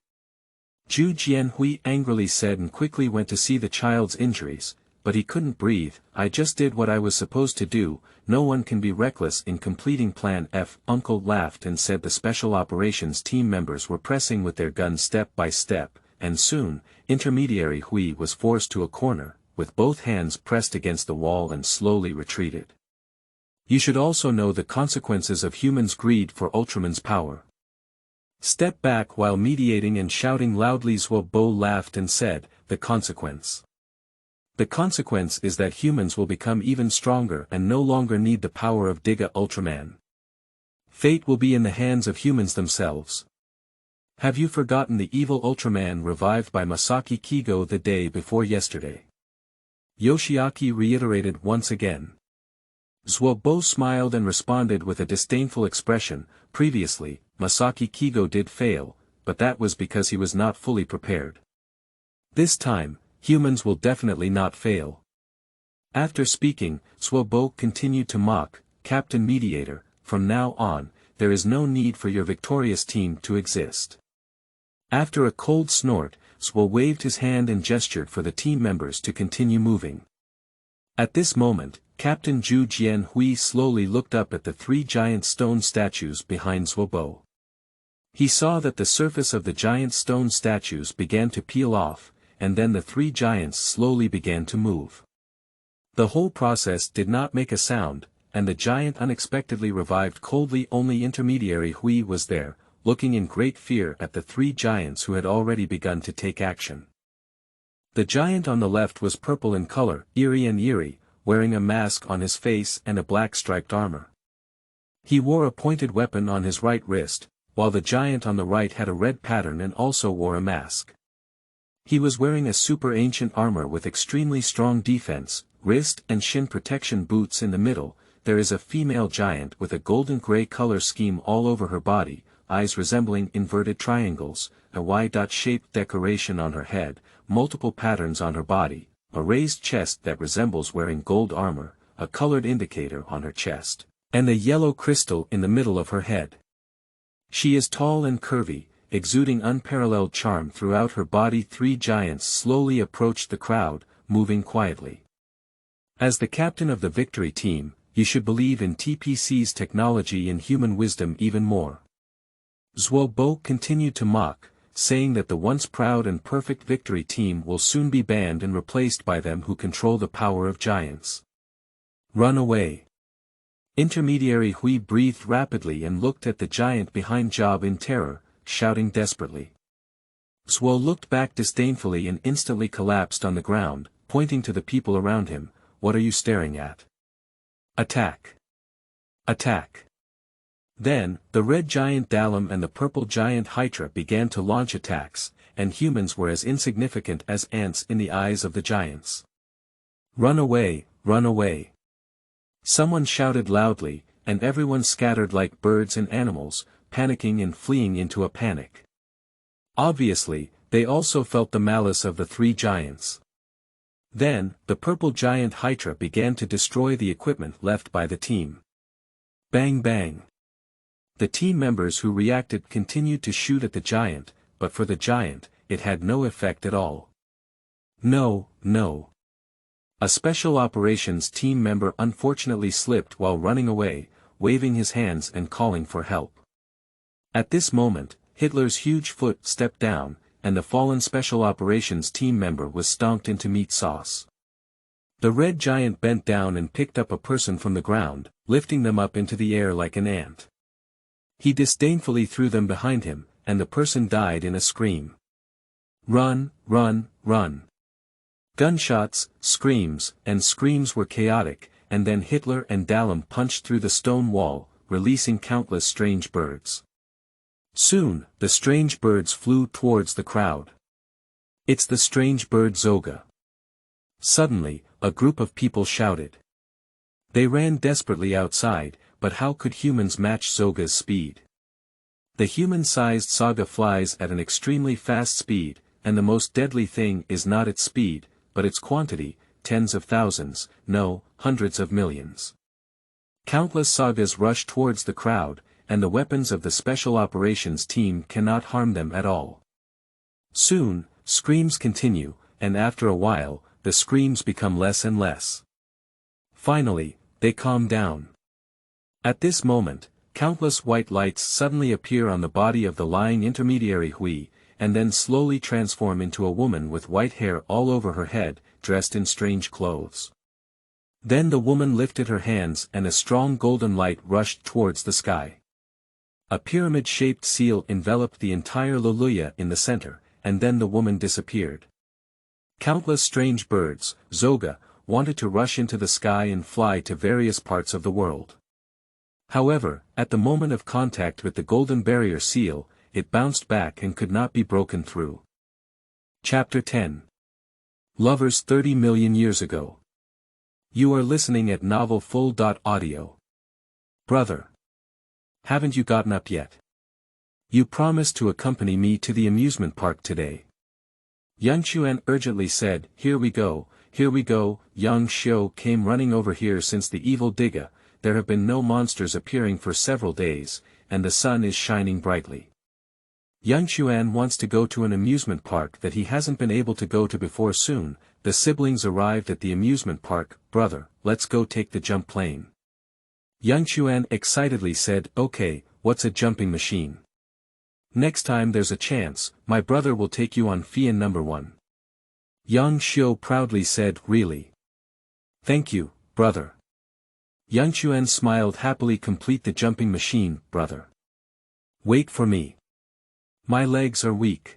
Zhu Jianhui angrily said and quickly went to see the child's injuries, but he couldn't breathe. "I just did what I was supposed to do. No one can be reckless in completing Plan F." Uncle laughed and said the Special Operations team members were pressing with their guns step by step, and soon, Intermediary Hui was forced to a corner, with both hands pressed against the wall and slowly retreated. You should also know the consequences of humans' greed for Ultraman's power. Step back while mediating and shouting loudly. Zhuo Bo laughed and said, "The consequence. The consequence is that humans will become even stronger and no longer need the power of Diga Ultraman." Fate will be in the hands of humans themselves. Have you forgotten the evil Ultraman revived by Masaki Kigo the day before yesterday? Yoshiaki reiterated once again. Zuobo smiled and responded with a disdainful expression. Previously, Masaki Kigo did fail, but that was because he was not fully prepared. This time, humans will definitely not fail. After speaking, Zuobo continued to mock, Captain Mediator, from now on, there is no need for your victorious team to exist. After a cold snort, Zuo waved his hand and gestured for the team members to continue moving. At this moment, Captain Zhu Jianhui slowly looked up at the three giant stone statues behind Zuobo. He saw that the surface of the giant stone statues began to peel off, and then the three giants slowly began to move. The whole process did not make a sound, and the giant unexpectedly revived coldly. Only intermediary Hui was there, looking in great fear at the three giants who had already begun to take action. The giant on the left was purple in color, eerie, wearing a mask on his face and a black striped armor. He wore a pointed weapon on his right wrist, while the giant on the right had a red pattern and also wore a mask. He was wearing a super ancient armor with extremely strong defense, wrist and shin protection boots. In the middle, there is a female giant with a golden gray color scheme all over her body, eyes resembling inverted triangles, a Y-shaped decoration on her head, multiple patterns on her body, a raised chest that resembles wearing gold armor, a colored indicator on her chest, and a yellow crystal in the middle of her head. She is tall and curvy, exuding unparalleled charm throughout her body. Three giants slowly approached the crowd, moving quietly. As the captain of the victory team, you should believe in TPC's technology and human wisdom even more. Zuobo continued to mock, saying that the once proud and perfect victory team will soon be banned and replaced by them who control the power of giants. Run away. Intermediary Hui breathed rapidly and looked at the giant behind Job in terror, shouting desperately. Zuo looked back disdainfully and instantly collapsed on the ground, pointing to the people around him. What are you staring at? Attack! Attack! Then, the red giant Dalam and the purple giant Hydra began to launch attacks, and humans were as insignificant as ants in the eyes of the giants. Run away, run away! Someone shouted loudly, and everyone scattered like birds and animals, panicking and fleeing into a panic. Obviously, they also felt the malice of the three giants. Then, the purple giant Hydra began to destroy the equipment left by the team. Bang bang! The team members who reacted continued to shoot at the giant, but for the giant, it had no effect at all. No. A special operations team member unfortunately slipped while running away, waving his hands and calling for help. At this moment, Hitler's huge foot stepped down, and the fallen special operations team member was stomped into meat sauce. The red giant bent down and picked up a person from the ground, lifting them up into the air like an ant. He disdainfully threw them behind him, and the person died in a scream. Run, run, run! Gunshots, screams, and screams were chaotic, and then Hitler and Dalam punched through the stone wall, releasing countless strange birds. Soon, the strange birds flew towards the crowd. It's the strange bird Zoga! Suddenly, a group of people shouted. They ran desperately outside, but how could humans match Zoga's speed? The human-sized Saga flies at an extremely fast speed, and the most deadly thing is not its speed, but its quantity, tens of thousands, no, hundreds of millions. Countless Sagas rush towards the crowd, and the weapons of the special operations team cannot harm them at all. Soon, screams continue, and after a while, the screams become less and less. Finally, they calm down. At this moment, countless white lights suddenly appear on the body of the lying intermediary Hui, and then slowly transform into a woman with white hair all over her head, dressed in strange clothes. Then the woman lifted her hands and a strong golden light rushed towards the sky. A pyramid-shaped seal enveloped the entire Lulu Ye in the center, and then the woman disappeared. Countless strange birds, Zoga, wanted to rush into the sky and fly to various parts of the world. However, at the moment of contact with the golden barrier seal, it bounced back and could not be broken through. Chapter 10. Lovers 30 million years ago. You are listening at Novel Full. Audio. Brother. Haven't you gotten up yet? You promised to accompany me to the amusement park today. Yang Xuan urgently said, Here we go, here we go. Yang Xiu came running over here since the evil Diga. There have been no monsters appearing for several days, and the sun is shining brightly. Yang Xuan wants to go to an amusement park that he hasn't been able to go to before soon. The siblings arrived at the amusement park. Brother, let's go take the jump plane. Yang Xuan excitedly said, Okay, what's a jumping machine? Next time there's a chance, my brother will take you on Fian number 1. Yang Xiu proudly said, Really? Thank you, brother. Yang Xuan smiled happily. Complete the jumping machine, brother. Wait for me. My legs are weak.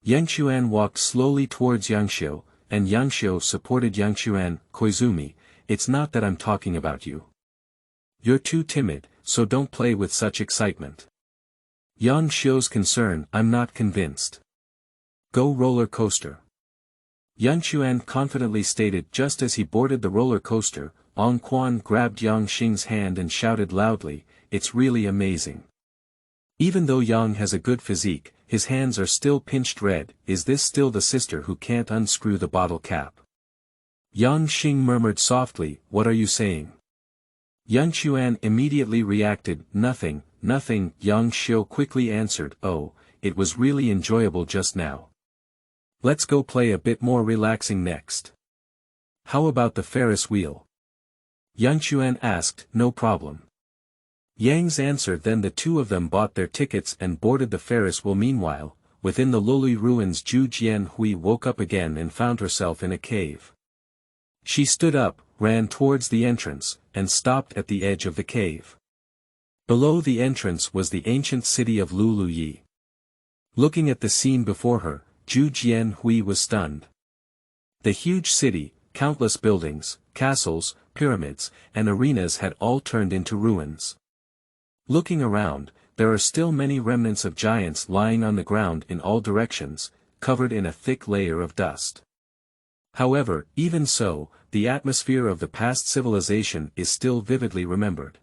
Yang Xuan walked slowly towards Yang Xiu, and Yang Xiu supported Yang Xuan. Koizumi, it's not that I'm talking about you. You're too timid, so don't play with such excitement. Yang Xiu's concern, I'm not convinced. Go roller coaster. Yang Xuan confidently stated. Just as he boarded the roller coaster, Ong Quan grabbed Yang Xing's hand and shouted loudly, It's really amazing. Even though Yang has a good physique, his hands are still pinched red. Is this still the sister who can't unscrew the bottle cap? Yang Xing murmured softly, What are you saying? Yang Xuan immediately reacted, Nothing, nothing. Yang Xiu quickly answered, Oh, it was really enjoyable just now. Let's go play a bit more relaxing next. How about the Ferris wheel? Yang Xuan asked. No problem. Yang's answered. Then the two of them bought their tickets and boarded the Ferris wheel. Meanwhile, within the Lulu ruins, Zhu Jianhui woke up again and found herself in a cave. She stood up, ran towards the entrance, and stopped at the edge of the cave. Below the entrance was the ancient city of Lulu Ye. Looking at the scene before her, Zhu Jianhui was stunned. The huge city, countless buildings, castles, pyramids, and arenas had all turned into ruins. Looking around, there are still many remnants of giants lying on the ground in all directions, covered in a thick layer of dust. However, even so, the atmosphere of the past civilization is still vividly remembered.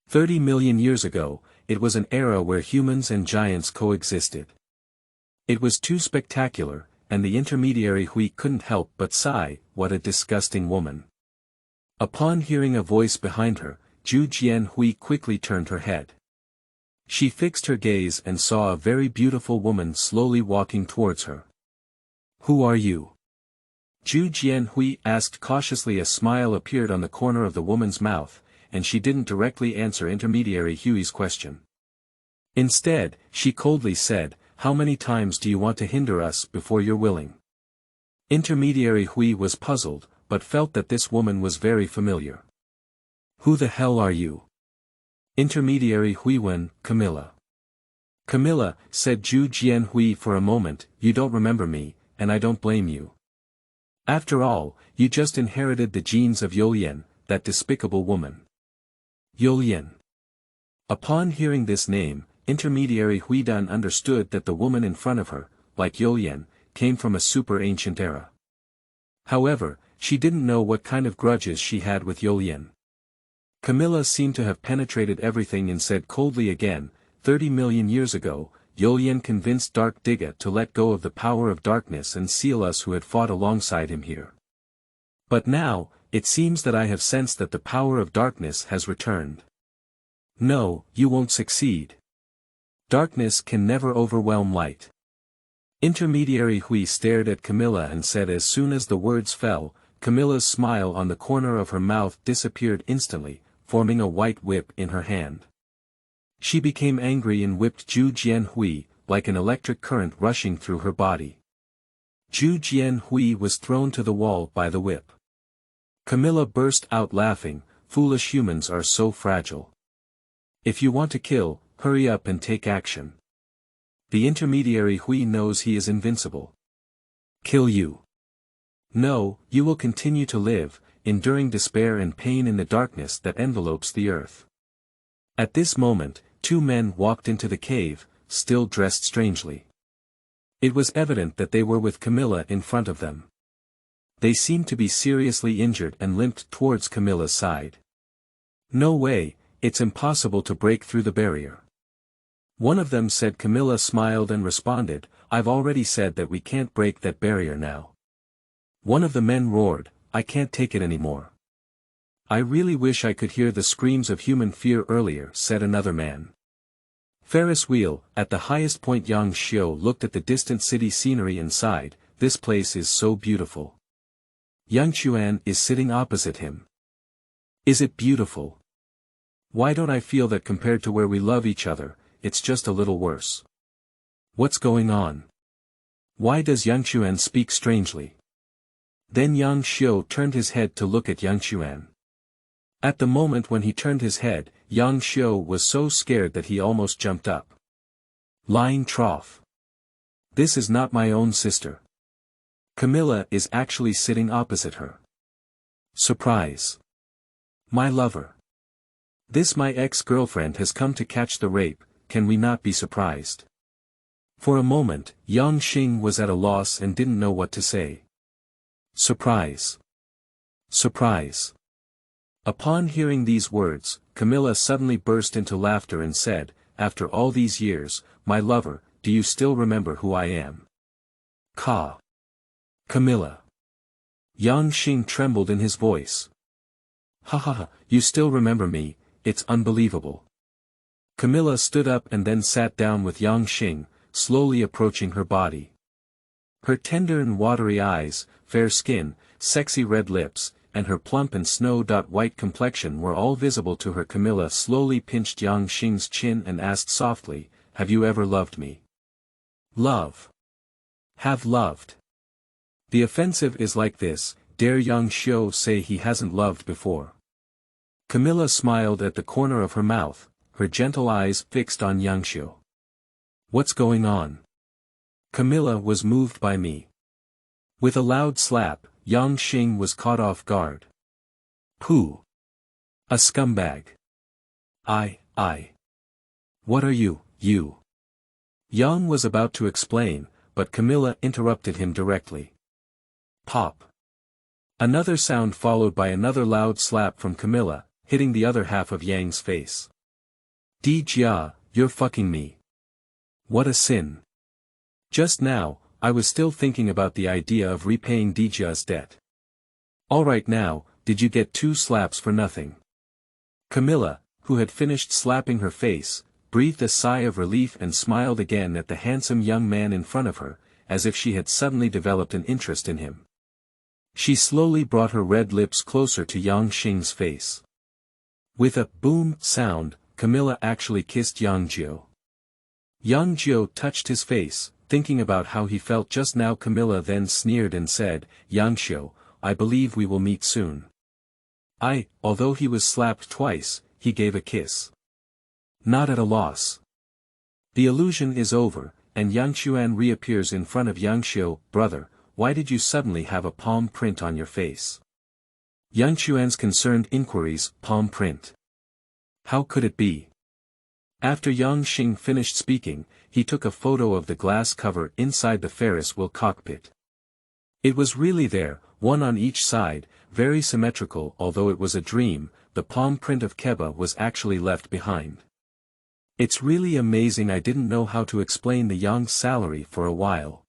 30 million years ago, it was an era where humans and giants coexisted. It was too spectacular, and the intermediary Hui couldn't help but sigh, What a disgusting woman. Upon hearing a voice behind her, Zhu Jianhui quickly turned her head. She fixed her gaze and saw a very beautiful woman slowly walking towards her. Who are you? Zhu Jianhui asked cautiously. A smile appeared on the corner of the woman's mouth, and she didn't directly answer intermediary Hui's question. Instead, she coldly said, How many times do you want to hinder us before you're willing? Intermediary Hui was puzzled, but felt that this woman was very familiar. Who the hell are you? Intermediary Huiwen, Camilla. Camilla, said Zhu Jianhui for a moment, You don't remember me, and I don't blame you. After all, you just inherited the genes of Youlian, that despicable woman. Youlian. Upon hearing this name, intermediary Huidan understood that the woman in front of her, like Youlian, came from a super ancient era. However, she didn't know what kind of grudges she had with Youlian. Camilla seemed to have penetrated everything and said coldly again, 30 million years ago, Youlian convinced Dark Diga to let go of the power of darkness and seal us who had fought alongside him here. But now, it seems that I have sensed that the power of darkness has returned. No, you won't succeed. Darkness can never overwhelm light. Intermediary Hui stared at Camilla and said. As soon as the words fell, Camilla's smile on the corner of her mouth disappeared instantly, forming a white whip in her hand. She became angry and whipped Zhu Jianhui, like an electric current rushing through her body. Zhu Jianhui was thrown to the wall by the whip. Camilla burst out laughing, Foolish humans are so fragile. If you want to kill, hurry up and take action. The intermediary Hui knows he is invincible. Kill you. No, you will continue to live, enduring despair and pain in the darkness that envelopes the earth. At this moment, two men walked into the cave, still dressed strangely. It was evident that they were with Camilla in front of them. They seemed to be seriously injured and limped towards Camilla's side. "No way, it's impossible to break through the barrier." One of them said. Camilla smiled and responded, "I've already said that we can't break that barrier now." One of the men roared, "I can't take it anymore." "I really wish I could hear the screams of human fear earlier," said another man. Ferris wheel. At the highest point, Yang Xiu looked at the distant city scenery and sighed, "This place is so beautiful." Yang Chuan is sitting opposite him. "Is it beautiful? Why don't I feel that compared to where we love each other, it's just a little worse? What's going on? Why does Yang Chuan speak strangely?" Then Yang Xiu turned his head to look at Yang Chuan. At the moment when he turned his head, Yang Xiu was so scared that he almost jumped up. Lying trough. This is not my own sister. Camilla is actually sitting opposite her. Surprise. My lover. This my ex-girlfriend has come to catch the rape, can we not be surprised? For a moment, Yang Xing was at a loss and didn't know what to say. Surprise. Surprise. Upon hearing these words, Camilla suddenly burst into laughter and said, "After all these years, my lover, do you still remember who I am?" Ka. Camilla. Yang Xing trembled in his voice. "Ha ha ha, you still remember me, it's unbelievable." Camilla stood up and then sat down with Yang Xing, slowly approaching her body. Her tender and watery eyes, fair skin, sexy red lips, and her plump and snow-white complexion were all visible to her. Camilla slowly pinched Yang Xing's chin and asked softly, "Have you ever loved me?" Love. Have loved. The offensive is like this, dare Yang Xiu say he hasn't loved before? Camilla smiled at the corner of her mouth, her gentle eyes fixed on Yang Xiu. What's going on? Camilla was moved by me. With a loud slap, Yang Xing was caught off guard. Who? A scumbag. I. What are you, you? Yang was about to explain, but Camilla interrupted him directly. Pop. Another sound followed by another loud slap from Camilla, hitting the other half of Yang's face. Di Jia, you're fucking me. What a sin. Just now, I was still thinking about the idea of repaying Di Jia's debt. Alright now, did you get 2 slaps for nothing? Camilla, who had finished slapping her face, breathed a sigh of relief and smiled again at the handsome young man in front of her, as if she had suddenly developed an interest in him. She slowly brought her red lips closer to Yang Xing's face. With a boom sound, Camilla actually kissed Yang Jiu. Yang Jiu touched his face, thinking about how he felt just now. Camilla then sneered and said, "Yang Xiu, I believe we will meet soon." Although he was slapped twice, he gave a kiss. Not at a loss. The illusion is over, and Yang Xuan reappears in front of Yang Xiu. "Brother, why did you suddenly have a palm print on your face?" Yang Xuan's concerned inquiries, "Palm print? How could it be?" After Yang Xing finished speaking, he took a photo of the glass cover inside the Ferris wheel cockpit. It was really there, one on each side, very symmetrical. Although it was a dream, the palm print of Keba was actually left behind. It's really amazing. I didn't know how to explain the Yang salary for a while.